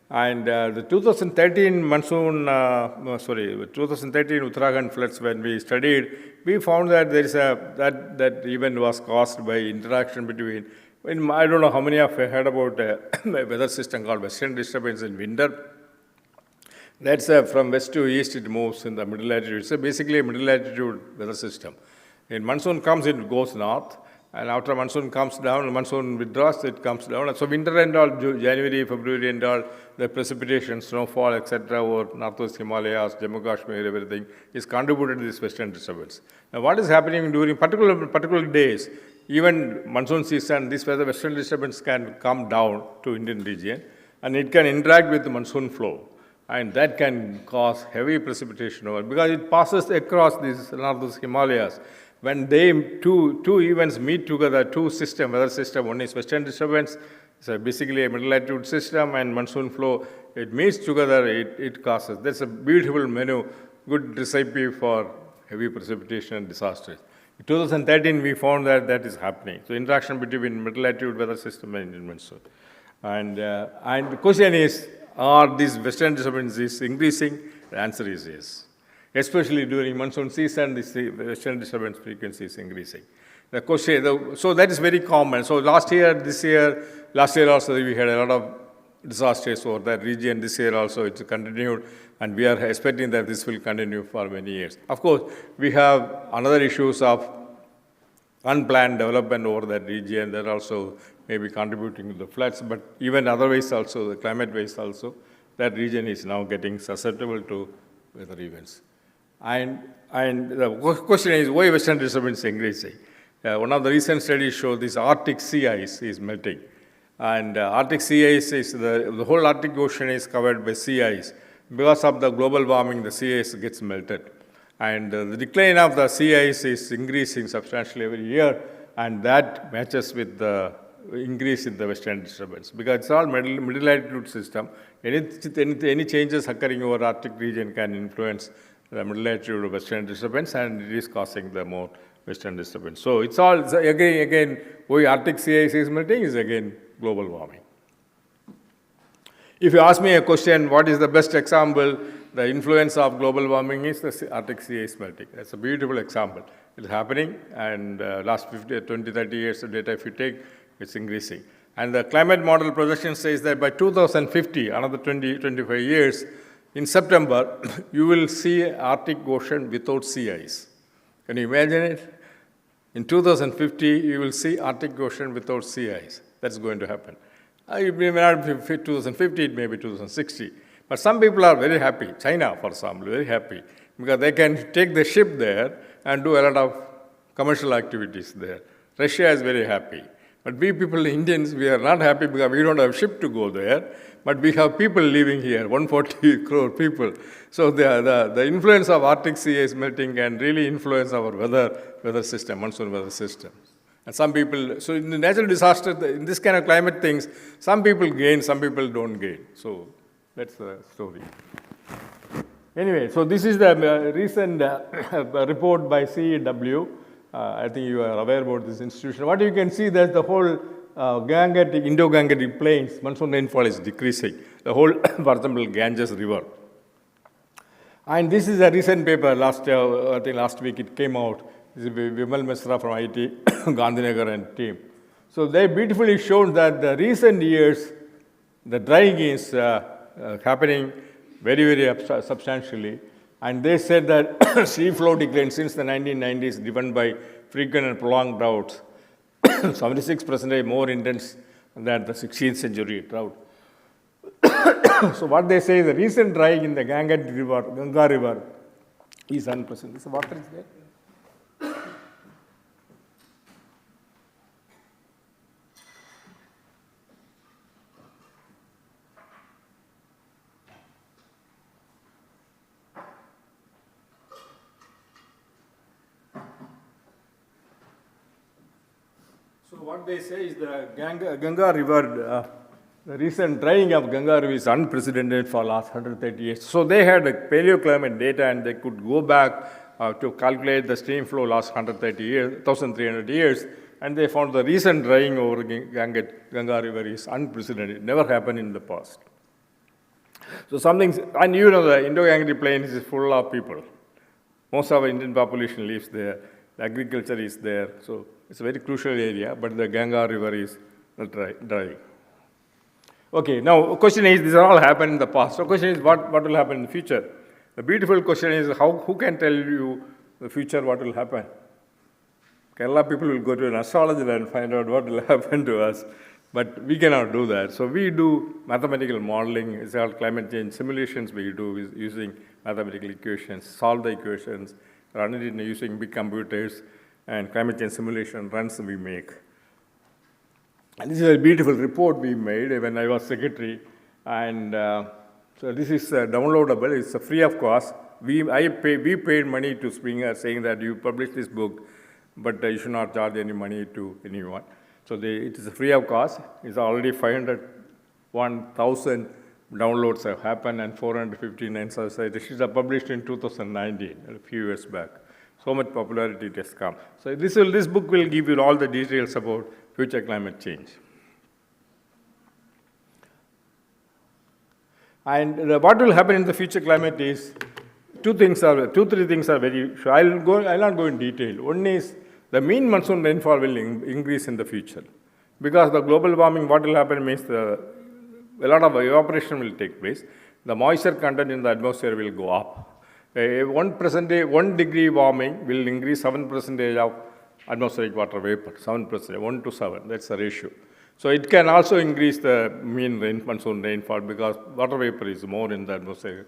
And the 2013 Uttarakhand floods, when we studied, we found that there is that event was caused by interaction between. I don't know how many of you heard about a weather system called Western disturbance in winter. That's from west to east, it moves in the middle latitude. It's basically a middle latitude weather system. In monsoon comes, it goes north, and after monsoon comes down, monsoon withdraws, it comes down. So winter and all, January, February and all, the precipitation, snowfall, etc. over Northwest Himalayas, Jammu Kashmir, everything is contributed to this western disturbance. Now what is happening during particular days, even monsoon season, this weather western disturbance can come down to Indian region, and it can interact with the monsoon flow. And that can cause heavy precipitation over, because it passes across these Northwest Himalayas. When two events meet together, weather system, one is western disturbance, so basically a middle latitude system, and monsoon flow, it meets together, it causes. That's a beautiful menu, good recipe for heavy precipitation and disasters. In 2013, we found that is happening. So interaction between middle latitude weather system and Indian monsoon. And the question is, are these western disturbances increasing? The answer is yes. Especially during monsoon season, this western disturbance frequency is increasing. The question, so that is very common. So last year also we had a lot of disasters over that region. This year also it's continued, and we are expecting that this will continue for many years. Of course, we have another issues of unplanned development over that region that also may be contributing to the floods, but even otherwise also, the climate-wise also, that region is now getting susceptible to weather events. And the question is, why western disturbance is increasing? One of the recent studies show this Arctic sea ice is melting. And Arctic sea ice is, the whole Arctic Ocean is covered by sea ice. Because of the global warming, the sea ice gets melted. And the decline of the sea ice is increasing substantially every year, and that matches with the increase in the western disturbance, because it's all middle latitude system. Any changes occurring over Arctic region can influence the middle latitude of western disturbance, and it is causing the more western disturbance. So it's all, again, why Arctic sea ice is melting is again global warming. If you ask me a question, what is the best example the influence of global warming is the Arctic sea ice melting. That's a beautiful example. It's happening, and last 20, 30 years of data, if you take, it's increasing. And the climate model projection says that by 2050, another 20, 25 years, in September, you will see Arctic Ocean without sea ice. Can you imagine it? In 2050, you will see Arctic Ocean without sea ice. That's going to happen. It may not be 2050, it may be 2060. But some people are very happy. China, for example, very happy, because they can take the ship there and do a lot of commercial activities there. Russia is very happy. But we people, Indians, we are not happy because we don't have ship to go there. But we have people living here, 140 crore people. So the influence of Arctic sea ice melting can really influence our weather system, monsoon weather system. And some people, so in the natural disaster, in this kind of climate things, some people gain, some people don't gain. So that's the story. Anyway, so this is the recent report by CEW. I think you are aware about this institution. What you can see that the whole Indo-Gangetic plains, monsoon rainfall is decreasing. The whole, for example, Ganges River. And this is a recent paper, I think last week it came out. This is Vimal Misra from IT, Gandhinagar and team. So they beautifully shown that the recent years, the drying is happening very, very substantially. And they said that sea flow decline since the 1990s driven by frequent and prolonged droughts, 76% more intense than the 16th century drought. So what they say, the recent drying in the Ganga River is unprecedented. So water is there. So what they say is the Ganga River, the recent drying of Ganga River is unprecedented for last 130 years. So they had paleoclimate data and they could go back to calculate the stream flow last 130 years, 1,300 years, and they found the recent drying over Ganga River is unprecedented. It never happened in the past. So and you know the Indo-Gangetic Plain is full of people. Most of our Indian population lives there. The agriculture is there. So it's a very crucial area, but the Ganga River is dry. Okay, now the question is, these are all happened in the past. So the question is, what will happen in the future? The beautiful question is, who can tell you the future, what will happen? Kerala people will go to an astrologer and find out what will happen to us, but we cannot do that. So we do mathematical modeling. It's called climate change simulations. We do using mathematical equations, solve the equations, run it using big computers, and climate change simulation runs we make. And this is a beautiful report we made when I was secretary. And so this is downloadable. It's free of cost. We paid money to Springer saying that you publish this book, but you should not charge any money to anyone. So it is free of cost. It's already 501,000 downloads have happened and 459 citations are published in 2019, a few years back. So much popularity it has come. So this book will give you all the details about future climate change. And what will happen in the future climate is three things are very sure. I'll not go in detail. One is the mean monsoon rainfall will increase in the future. Because the global warming, what will happen means a lot of evaporation will take place. The moisture content in the atmosphere will go up. 1 degree warming will increase 7% of atmospheric water vapor, 7%, 1 to 7, that's the ratio. So it can also increase the mean monsoon rainfall because water vapor is more in the atmosphere.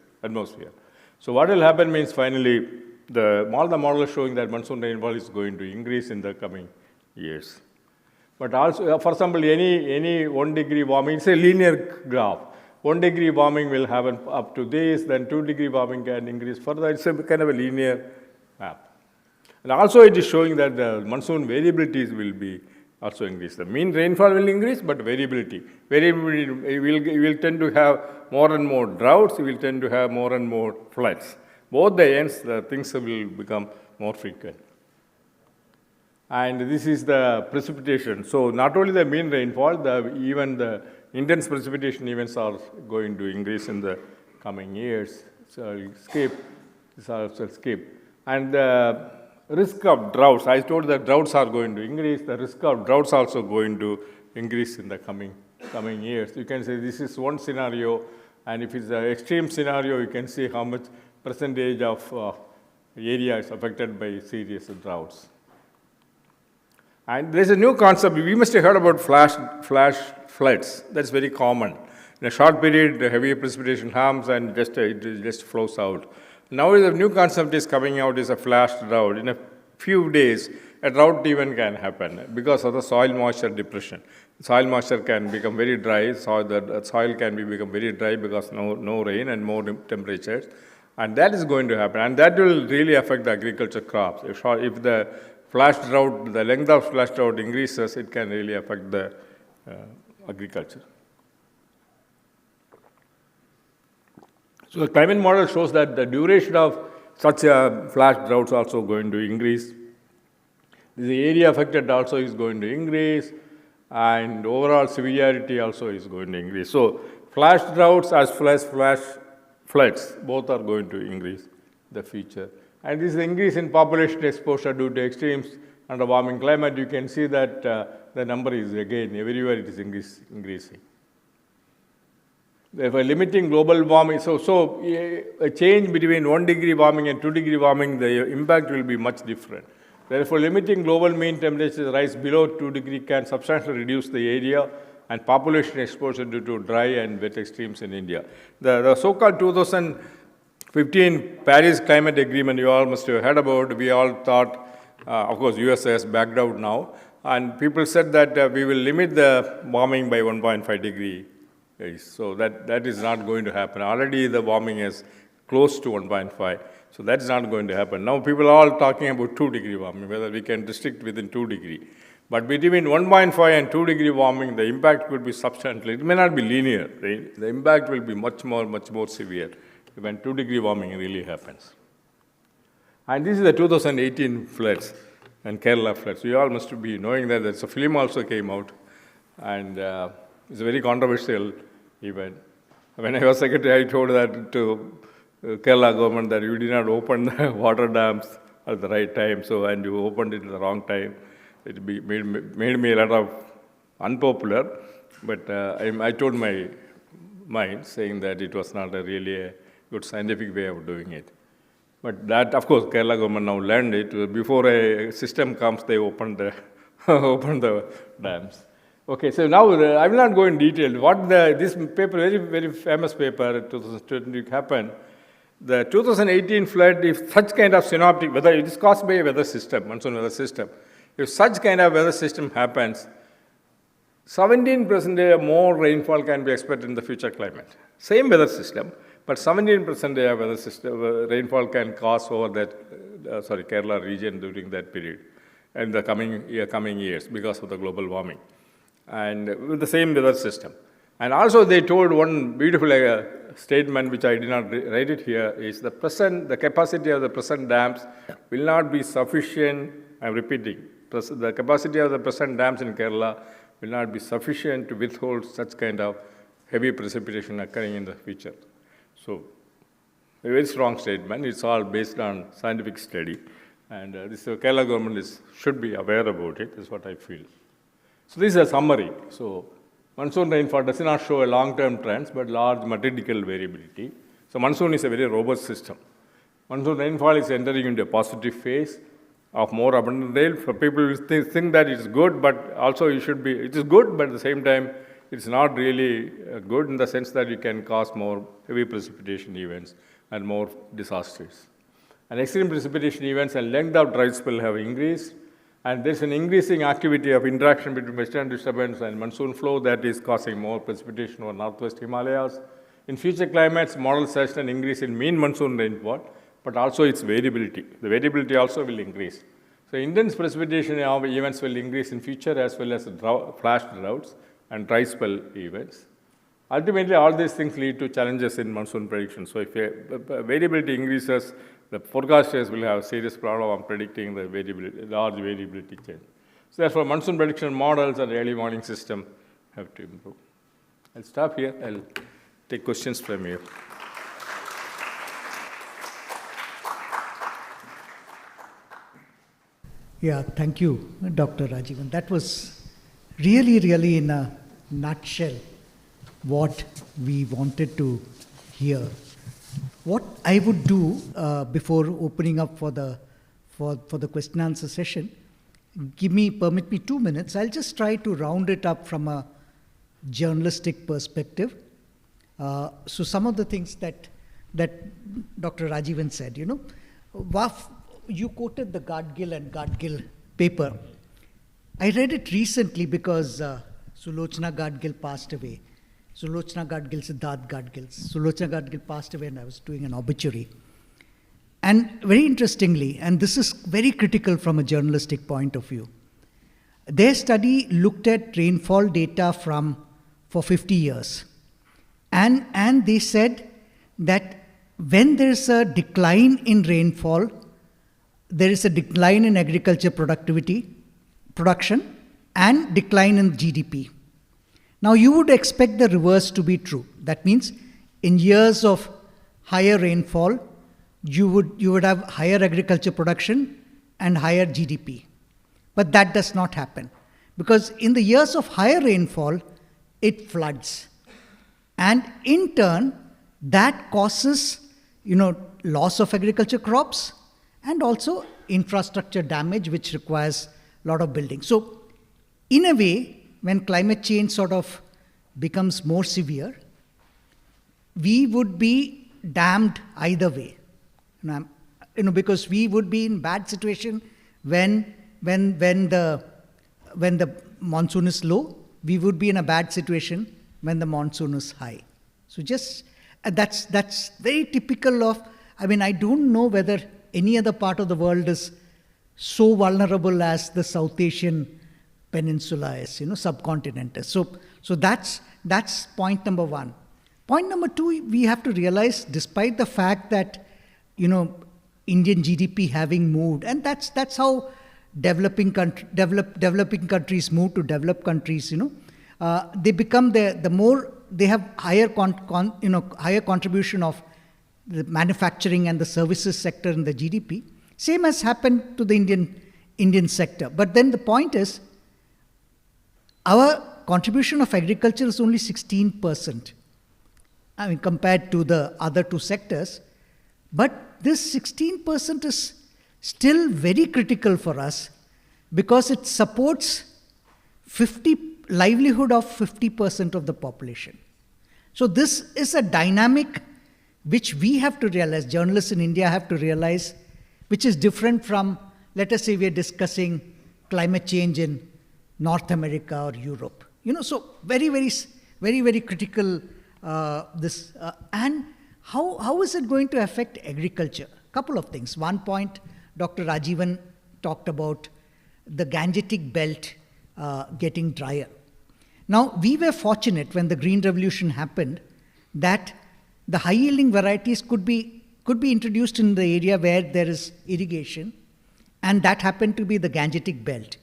So what will happen means finally, all the models showing that monsoon rainfall is going to increase in the coming years. But also, for example, any 1 degree warming, it's a linear graph. 1 degree warming will happen up to this, then 2 degree warming can increase further. It's a kind of a linear map. And also it is showing that the monsoon variabilities will be also increased. The mean rainfall will increase, but variability. Variability will tend to have more and more droughts, we will tend to have more and more floods. Both the ends, the things will become more frequent. And this is the precipitation. So not only the mean rainfall, even the intense precipitation events are going to increase in the coming years. So I'll skip. This I'll skip. And the risk of droughts, I told that droughts are going to increase. The risk of droughts also going to increase in the coming years. You can say this is one scenario, and if it's an extreme scenario, you can see how much percentage of area is affected by serious droughts. And there's a new concept. We must have heard about flash floods. That's very common. In a short period, the heavy precipitation comes and it just flows out. Now the new concept is coming out is a flash drought. In a few days, a drought even can happen because of the soil moisture depression. Soil moisture can become very dry. The soil can become very dry because no rain and more temperatures. And that is going to happen. And that will really affect the agriculture crops. If the flash drought, the length of flash drought increases, it can really affect the agriculture. So the climate model shows that the duration of such a flash drought is also going to increase. The area affected also is going to increase, and overall severity also is going to increase. So flash droughts as well as flash floods, both are going to increase in the future. And this increase in population exposure due to extremes under warming climate, you can see that the number is again, everywhere it is increasing. Therefore, limiting global warming, so a change between 1 degree warming and 2 degree warming, the impact will be much different. Therefore, limiting global mean temperature rise below 2 degree can substantially reduce the area and population exposure due to dry and wet extremes in India. The so-called 2015 Paris Climate Agreement, you all must have heard about. We all thought, of course, US has backed out now, and people said that we will limit the warming by 1.5 degree. So that is not going to happen. Already the warming is close to 1.5. So that's not going to happen. Now people are all talking about 2 degree warming, whether we can restrict within 2 degree. But between 1.5 and 2 degree warming, the impact could be substantial. It may not be linear. Right? The impact will be much more severe when 2 degree warming really happens. And this is the 2018 floods and Kerala floods. You all must be knowing that there's a film also came out, and it's a very controversial event. When I was secretary, I told that to Kerala government that you did not open the water dams at the right time, and you opened it at the wrong time. It made me a lot of unpopular, but I told my mind, saying that it was not really a good scientific way of doing it. But that, of course, Kerala government now learned it. Before a system comes, they open the dams. Okay, so now I will not go in detail. This paper, very famous paper, 2020 happened. The 2018 flood, if such kind of synoptic, whether it is caused by a weather system, monsoon weather system, if such kind of weather system happens, 17% more rainfall can be expected in the future climate. Same weather system, but 17% of weather system rainfall can cause over that Kerala region during that period and the coming years because of the global warming, and with the same weather system. And also they told one beautiful statement, which I did not write it here, is the capacity of the present dams will not be sufficient. I'm repeating, the capacity of the present dams in Kerala will not be sufficient to withhold such kind of heavy precipitation occurring in the future. So, a very strong statement. It's all based on scientific study, and this Kerala government should be aware about it. Is what I feel. So this is a summary. So monsoon rainfall does not show a long-term trends, but large mathematical variability. So monsoon is a very robust system. Monsoon rainfall is entering into a positive phase of more abundant rain. For people think that it's good, but also it is good, but at the same time, it's not really good in the sense that it can cause more heavy precipitation events and more disasters. And extreme precipitation events and length of dry spell have increased, and there's an increasing activity of interaction between western disturbance and monsoon flow that is causing more precipitation over northwest Himalayas. In future climates, models suggest an increase in mean monsoon rainfall, but also its variability. The variability also will increase. So intense precipitation events will increase in future, as well as flash droughts and dry spell events. Ultimately, all these things lead to challenges in monsoon prediction. So if variability increases, the forecasters will have a serious problem on predicting the large variability change. So therefore, monsoon prediction models and early warning system have to improve. I'll stop here. I'll take questions from you. Yeah, thank you, Dr. Rajivan. That was really in a nutshell what we wanted to hear. What I would do before opening up for the question answer session, permit me 2 minutes. I'll just try to round it up from a journalistic perspective. So some of the things that Dr. Rajivan said, you quoted the Gadgil and Gadgil paper. I read it recently because Sulochana Gadgil passed away. Sulochana Gadgil, Siddharth Gadgil. Sulochana Gadgil passed away and I was doing an obituary. And very interestingly, and this is very critical from a journalistic point of view, their study looked at rainfall data for 50 years. And they said that when there's a decline in rainfall, there is a decline in agriculture production, and decline in GDP. Now you would expect the reverse to be true. That means in years of higher rainfall, you would have higher agriculture production and higher GDP. But that does not happen. Because in the years of higher rainfall, it floods. And in turn, that causes, loss of agriculture crops and also infrastructure damage, which requires a lot of building. So, in a way, when climate change sort of becomes more severe, we would be damned either way. Because we would be in bad situation when the monsoon is low, we would be in a bad situation when the monsoon is high. So that's very typical of, I don't know whether any other part of the world is so vulnerable as the South Asian peninsula is, subcontinent is. So that's point number one. Point number two, we have to realize, despite the fact that, Indian GDP having moved, and that's how developing countries move to developed countries, they become the more they have higher higher contribution of the manufacturing and the services sector in the GDP. Same has happened to the Indian sector. But then the point is, our contribution of agriculture is only 16%. Compared to the other two sectors. But this 16% is still very critical for us because it supports livelihood of 50% of the population. So this is a dynamic which we have to realize, journalists in India have to realize, which is different from, let us say we are discussing climate change in North America or Europe. So very critical and how is it going to affect agriculture? Couple of things. One point, Dr. Rajivan talked about the Gangetic belt getting drier. Now, we were fortunate when the Green Revolution happened that the high-yielding varieties could be introduced in the area where there is irrigation, and that happened to be the Gangetic belt.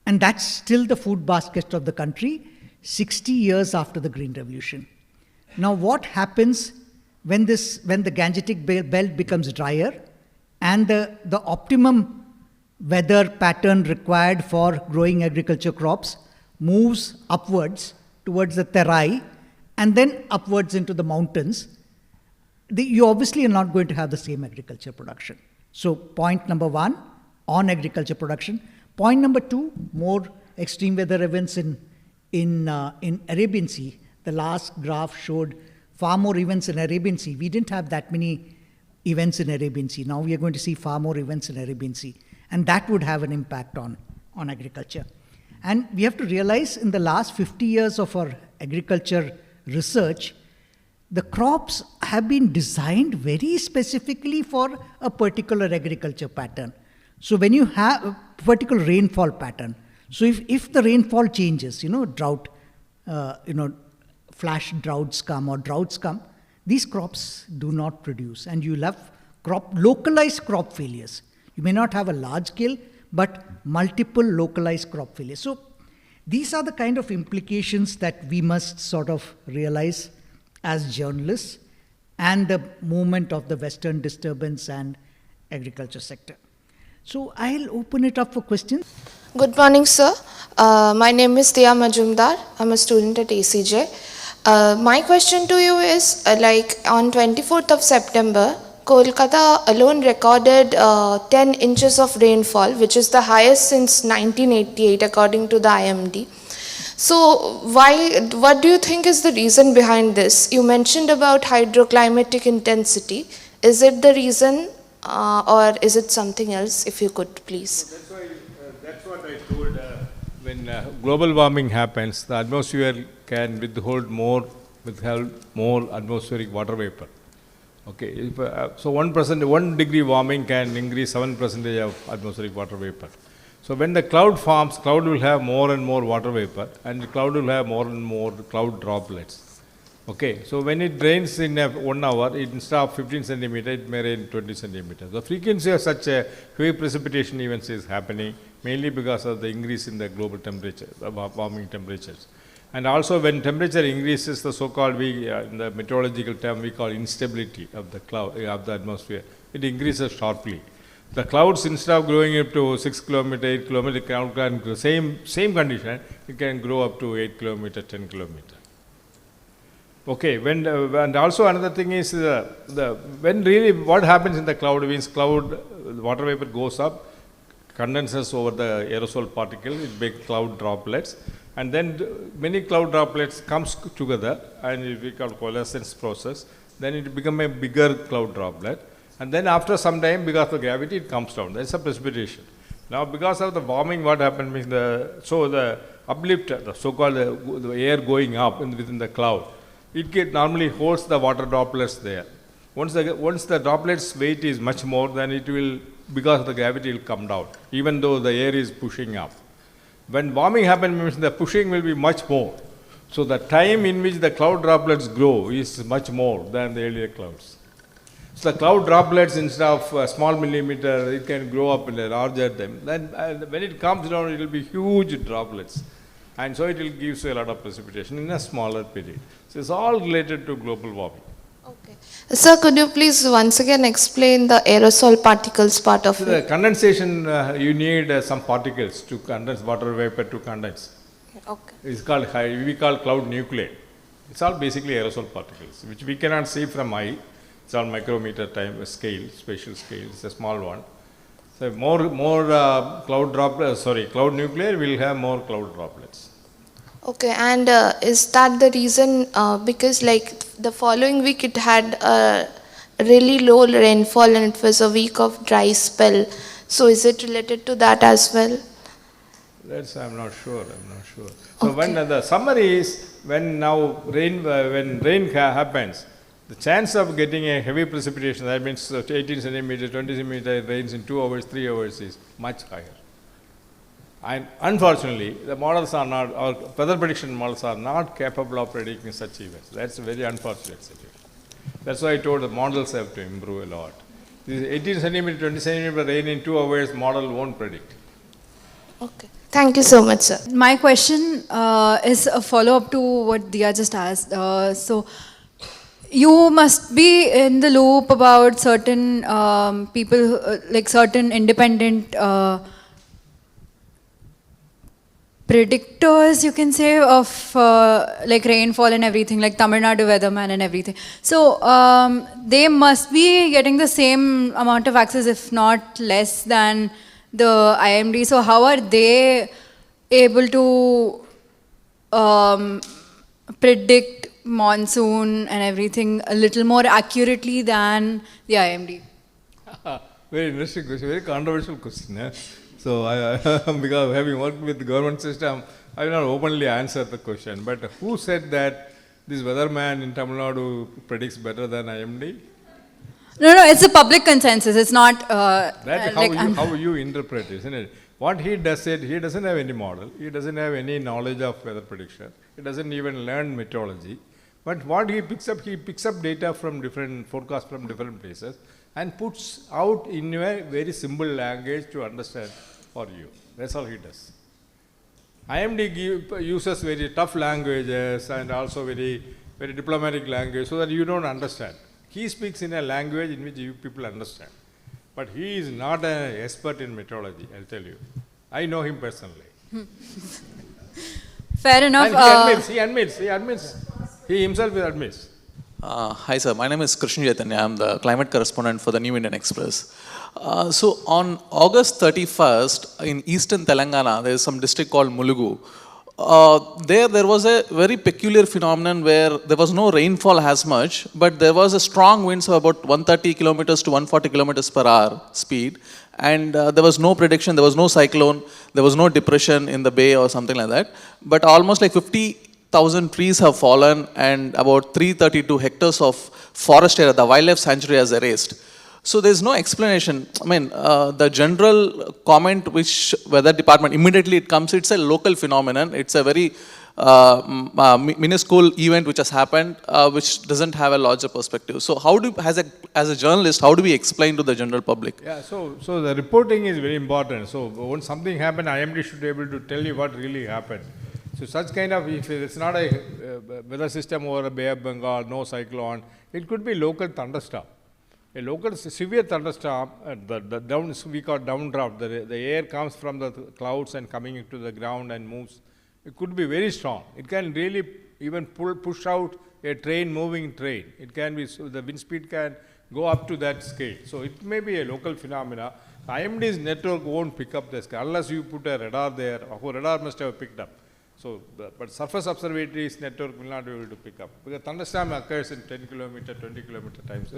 And that's still the food basket of the country 60 years after the Green Revolution. Now, what happens when the Gangetic belt becomes drier and the optimum weather pattern required for growing agriculture crops moves upwards towards the Terai and then upwards into the mountains, you obviously are not going to have the same agriculture production. So point number one, on agriculture production. Point number two, more extreme weather events in Arabian Sea. The last graph showed far more events in Arabian Sea. We didn't have that many events in Arabian Sea. Now we are going to see far more events in Arabian Sea. And that would have an impact on agriculture. And we have to realize in the last 50 years of our agriculture research, the crops have been designed very specifically for a particular agriculture pattern. So when you have a particular rainfall pattern, so if the rainfall changes, drought, flash droughts come or droughts come, these crops do not produce, and you'll have localized crop failures. You may not have a large scale, but multiple localized crop failures. So these are the kind of implications that we must sort of realize as journalists and the movement of the Western disturbance and agriculture sector. So I'll open it up for questions. Good morning, sir. My name is Tia Majumdar. I'm a student at ACJ. My question to you is, like on 24th of September, Kolkata alone recorded 10 inches of rainfall, which is the highest since 1988 according to the IMD. So what do you think is the reason behind this? You mentioned about hydroclimatic intensity. Is it the reason or is it something else? If you could please. That's what I told. When global warming happens, the atmosphere can withhold more atmospheric water vapor. Okay, if, so 1 degree warming can increase 7% of atmospheric water vapor. So when the cloud forms, cloud will have more and more water vapor, and the cloud will have more and more cloud droplets. Okay, so when it rains in 1 hour, instead of 15 centimeters, it may rain 20 centimeters. The frequency of such a heavy precipitation events is happening mainly because of the increase in the global temperature, warming temperatures. And also when temperature increases, the so-called, in the meteorological term, we call instability of the cloud, of the atmosphere. It increases sharply. The clouds, instead of growing up to 6 kilometer, 8 kilometer, cloud can grow, same condition, it can grow up to 8 kilometer, 10 kilometer. Okay, and also another thing is, when really what happens in the cloud means water vapor goes up, condenses over the aerosol particle, it makes cloud droplets, and then many cloud droplets comes together, and we call coalescence process, then it becomes a bigger cloud droplet, and then after some time, because of gravity, it comes down. That's a precipitation. Now, because of the warming, what happens means the uplift, the so-called the air going up within the cloud, it normally holds the water droplets there. Once the droplets weight is much more, then it will, because of the gravity, will come down, even though the air is pushing up. When warming happens, means the pushing will be much more. So the time in which the cloud droplets grow is much more than the earlier clouds. So the cloud droplets, instead of a small millimeter, it can grow up in a larger time. Then when it comes down, it will be huge droplets. And so it will give you a lot of precipitation in a smaller period. So it's all related to global warming. Okay. Sir, could you please once again explain the aerosol particles part of So it? the condensation, you need some particles to condense, water vapor to condense. Okay. It's called, we call cloud nuclei. It's all basically aerosol particles, which we cannot see from eye. It's all micrometer time scale, spatial scale. It's a small one. So more cloud nuclei will have more cloud droplets. Okay, and is that the reason, because like the following week it had a really low rainfall and it was a week of dry spell. So is it related to that as well? I'm not sure. So okay. When the summary is, when rain happens, the chance of getting a heavy precipitation, that means 18 centimeters, 20 centimeters rains in 2 hours, 3 hours is much higher. And unfortunately, the models are not, our weather prediction models are not capable of predicting such events. That's a very unfortunate situation. That's why I told the models have to improve a lot. This 18 centimeter, 20 centimeter rain in 2 hours, model won't predict. Okay. Thank you so much, sir. My question is a follow-up to what Dia just asked. So, you must be in the loop about certain people, like certain independent predictors, you can say, of like rainfall and everything, like Tamil Nadu weatherman and everything. So they must be getting the same amount of access, if not less than the IMD. So how are they able to predict monsoon and everything a little more accurately than the IMD? Very interesting question, very controversial question. Eh? So, because having worked with the government system, I will not openly answer the question. But who said that this weatherman in Tamil Nadu predicts better than IMD? No, it's a public consensus. It's not. That's how you interpret it, isn't it? What he does it, he doesn't have any model. He doesn't have any knowledge of weather prediction. He doesn't even learn meteorology. But what he picks up data from different forecasts from different places and puts out in a very simple language to understand for you. That's all he does. IMD uses very tough languages and also very, very diplomatic language so that you don't understand. He speaks in a language in which you people understand. But he is not an expert in meteorology, I'll tell you. I know him personally. Fair enough. And he admits. He himself admits. Hi sir, my name is Krishna Chaitanya. I'm the climate correspondent for the New Indian Express. So on August 31st in eastern Telangana, there is some district called Mulugu. There was a very peculiar phenomenon where there was no rainfall as much, but there was a strong winds of about 130 kilometers to 140 kilometers per hour speed. And there was no prediction, there was no cyclone, there was no depression in the bay or something like that. But almost like 50,000 trees have fallen and about 332 hectares of forest area, the wildlife sanctuary, has erased. So there's no explanation. I mean, the general comment which weather department immediately it comes, it's a local phenomenon. It's a very minuscule event which has happened, which doesn't have a larger perspective. So how do, as a journalist, how do we explain to the general public? Yeah, so the reporting is very important. So when something happened, IMD should be able to tell you what really happened. So such kind of, if it's not a weather system over a Bay of Bengal, no cyclone, it could be local thunderstorm. A local severe thunderstorm, we call downdraft, the air comes from the clouds and coming into the ground and moves. It could be very strong. It can really even push out a moving train. It can be, so the wind speed can go up to that scale. So it may be a local phenomena. IMD's network won't pick up the scale unless you put a radar there. Our radar must have picked up. So, but surface observatories network will not be able to pick up, because thunderstorm occurs in 10 kilometer, 20 kilometer times,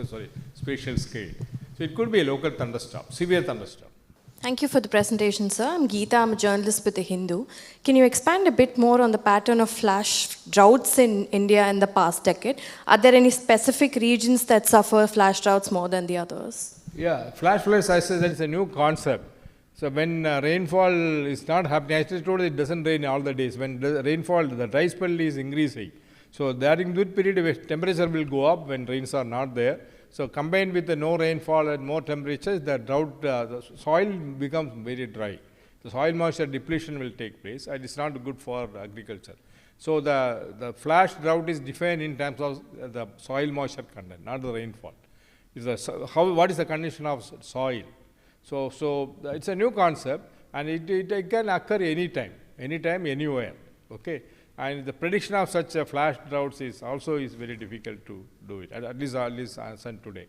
spatial scale. So it could be a local thunderstorm, severe thunderstorm. Thank you for the presentation, sir. I'm Geeta, I'm a journalist with The Hindu. Can you expand a bit more on the pattern of flash droughts in India in the past decade? Are there any specific regions that suffer flash droughts more than the others? Yeah, flash floods, I said, it's a new concept. So when rainfall is not happening, I told you it doesn't rain all the days. When the rainfall, the dry spell is increasing. So during that period, temperature will go up when rains are not there. So combined with the no rainfall and more temperatures, the drought, the soil becomes very dry. The soil moisture depletion will take place, and it's not good for agriculture. So the flash drought is defined in terms of the soil moisture content, not the rainfall. What is the condition of soil? So it's a new concept, and it can occur anytime, anywhere. Okay, and the prediction of such a flash droughts is very difficult to do it. At least today.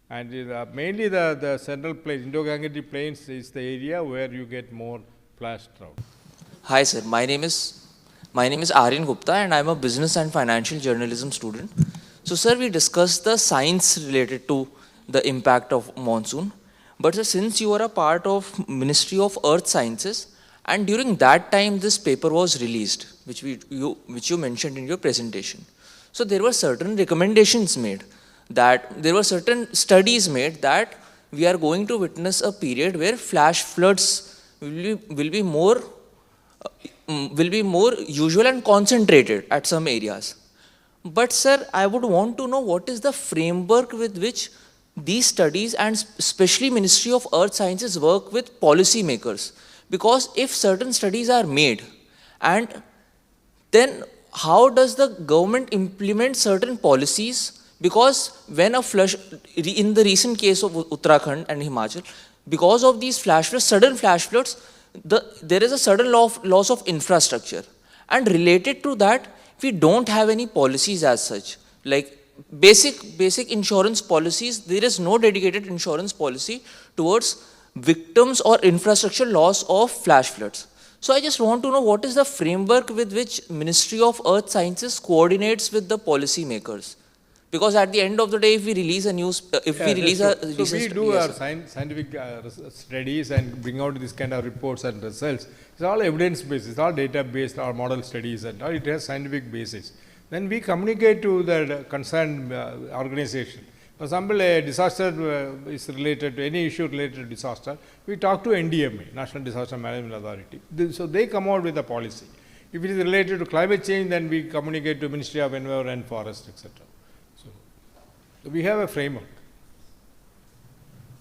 And mainly the central plains, Indo-Gangetic plains, is the area where you get more flash drought. Hi sir, my name is Aryan Gupta, and I'm a business and financial journalism student. So sir, we discussed the science related to the impact of monsoon. But sir, since you are a part of Ministry of Earth Sciences, and during that time this paper was released, which you mentioned in your presentation. So there were certain recommendations made, that there were certain studies made that we are going to witness a period where flash floods will be more usual and concentrated at some areas. But sir, I would want to know what is the framework with which these studies, and especially Ministry of Earth Sciences, work with policy makers. Because if certain studies are made, and then how does the government implement certain policies? Because when a flash, in the recent case of Uttarakhand and Himachal, because of these flash floods, sudden flash floods, there is a sudden loss of infrastructure. And related to that, we don't have any policies as such. Like basic insurance policies, there is no dedicated insurance policy towards victims or infrastructure loss of flash floods. So I just want to know what is the framework with which Ministry of Earth Sciences coordinates with the policy makers. Because at the end of the day, if we release a news, so we do our scientific studies and bring out this kind of reports and results. It's all evidence based, it's all data based, or model studies, and all it has scientific basis. Then we communicate to the concerned organization. For example, a disaster is related to any issue related to disaster, we talk to NDMA, National Disaster Management Authority. So they come out with a policy. If it is related to climate change, then we communicate to Ministry of Environment and Forest, etc. So we have a framework.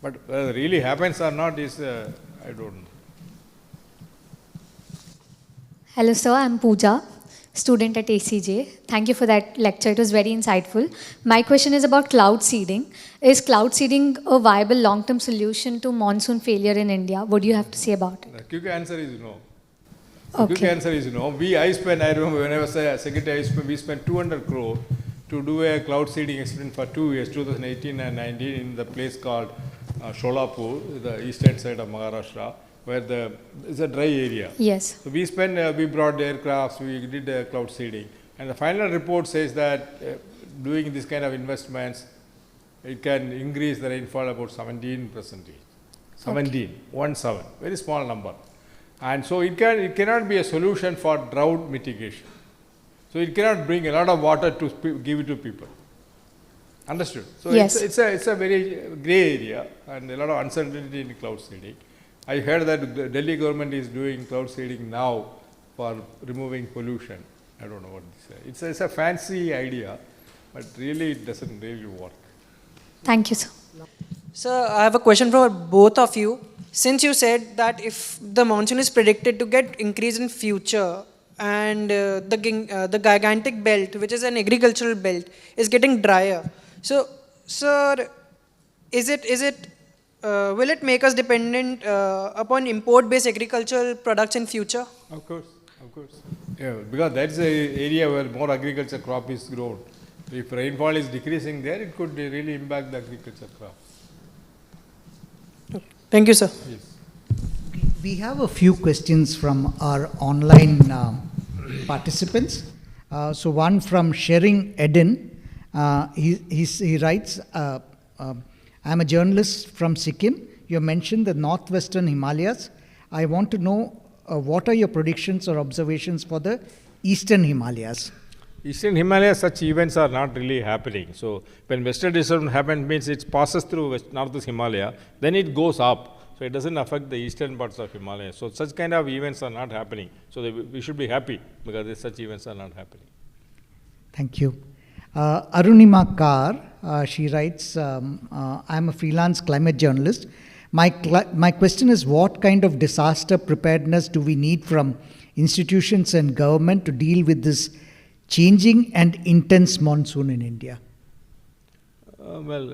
But whether it really happens or not is, I don't know. Hello sir, I'm Pooja. student at ACJ. Thank you for that lecture. It was very insightful. My question is about cloud seeding. Is cloud seeding a viable long-term solution to monsoon failure in India? What do you have to say about it? The quick answer is no. Okay. Quick answer is no. I remember when I was a secretary, we spent 200 crore to do a cloud seeding experiment for 2 years, 2018 and 19, in the place called Sholapur, the eastern side of Maharashtra, where it's a dry area. Yes. So we brought aircrafts, we did cloud seeding, and the final report says that doing this kind of investments, it can increase the rainfall about 17%. 17, very small number. And so it cannot be a solution for drought mitigation. So it cannot bring a lot of water to give it to people. Understood? So yes. It's a very grey area and a lot of uncertainty in cloud seeding. I heard that the Delhi government is doing cloud seeding now for removing pollution. I don't know what this is. It's a fancy idea, but really it doesn't really work. Thank you, sir. Sir, I have a question for both of you. Since you said that if the monsoon is predicted to get increase in future, and the gigantic belt, which is an agricultural belt, is getting drier. So, sir, will it make us dependent upon import-based agricultural products in future? Of course. Yeah, because that's the area where more agriculture crop is grown. If rainfall is decreasing there, it could really impact the agriculture crop. Thank you, sir. Yes. We have a few questions from our online participants. So one from Shering Eden. He writes, I'm a journalist from Sikkim. You mentioned the northwestern Himalayas. I want to know what are your predictions or observations for the eastern Himalayas? Eastern Himalayas, such events are not really happening. So when western disturbance happens, means it passes through northwest Himalaya, then it goes up. So it doesn't affect the eastern parts of Himalaya. So such kind of events are not happening. So we should be happy because such events are not happening. Thank you. Arunima Kar, she writes, I'm a freelance climate journalist. My question is, what kind of disaster preparedness do we need from institutions and government to deal with this changing and intense monsoon in India?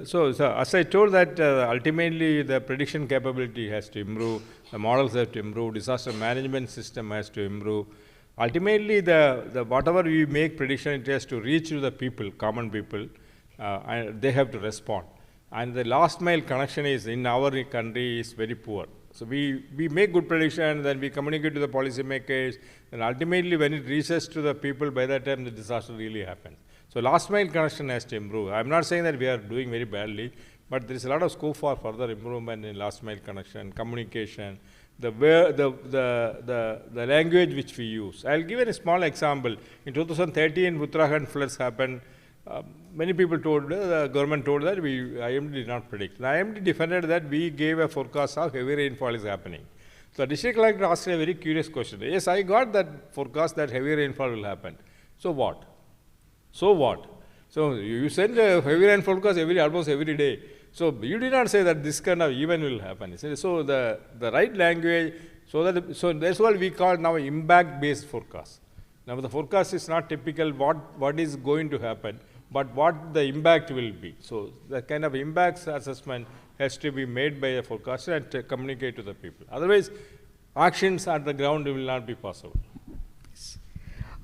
So as I told that ultimately the prediction capability has to improve, the models have to improve, disaster management system has to improve. Ultimately, the whatever we make prediction, it has to reach to the people, common people, and they have to respond. And the last mile connection is in our country is very poor. So we make good prediction, then we communicate to the policymakers, and ultimately when it reaches to the people, by that time the disaster really happens. So last mile connection has to improve. I'm not saying that we are doing very badly, but there is a lot of scope for further improvement in last mile connection, communication, the language which we use. I'll give a small example. In 2013, Uttarakhand floods happened. Many people told, the government told that IMD did not predict. The IMD defended that we gave a forecast of heavy rainfall is happening. So the district collector asked a very curious question. Yes, I got that forecast that heavy rainfall will happen. So what? So you send a heavy rainfall forecast almost every day. So you did not say that this kind of event will happen. So the right language, so that's what we call now impact-based forecast. Now the forecast is not typical what is going to happen, but what the impact will be. So the kind of impact assessment has to be made by a forecaster and communicate to the people. Otherwise, actions at the ground will not be possible.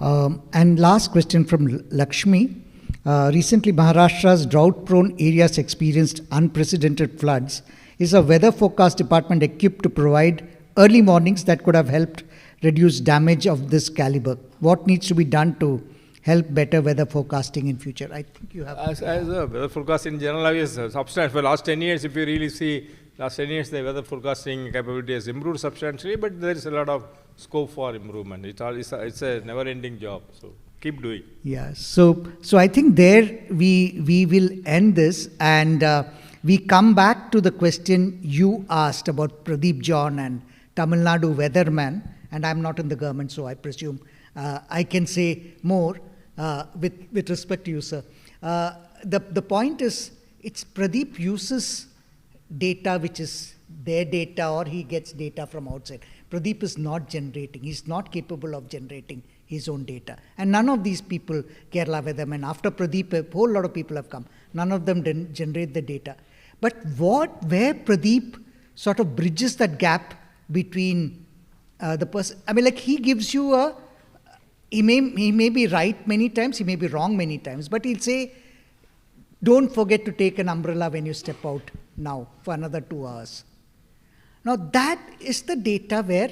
And last question from Lakshmi. Recently, Maharashtra's drought-prone areas experienced unprecedented floods. Is a weather forecast department equipped to provide early warnings that could have helped reduce damage of this caliber? What needs to be done to help better weather forecasting in future? I think you have... As a weather forecast in general is substantial. For the last 10 years, if you really see, last 10 years the weather forecasting capability has improved substantially, but there is a lot of scope for improvement. It's a never-ending job. So keep doing. Yeah. So I think there we will end this, and we come back to the question you asked about Pradeep John and Tamil Nadu weatherman, and I'm not in the government, so I presume I can say more with respect to you, sir. The point is, it's Pradeep uses data which is their data, or he gets data from outside. Pradeep is not generating. He's not capable of generating his own data. And none of these people, Kerala Weatherman, after Pradeep, a whole lot of people have come. None of them didn't generate the data. But where Pradeep sort of bridges that gap between the person, I mean, like he gives you he may be right many times, he may be wrong many times, but he'll say, don't forget to take an umbrella when you step out now for another 2 hours. Now that is the data where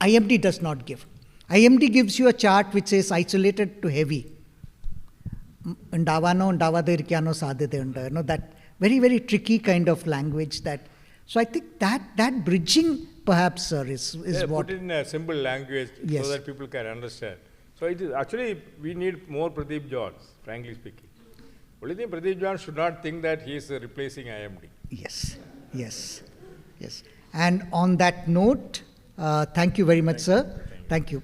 IMD does not give. IMD gives you a chart which says isolated to heavy. That very, very tricky kind of language so I think that bridging perhaps, sir, is what... Put it in a simple language Yes. so that people can understand. So it is actually, we need more Pradeep Johns, frankly speaking. Only thing, Pradeep John should not think that he is replacing IMD. Yes, yes, yes. And on that note, thank you very much, sir. Thank you.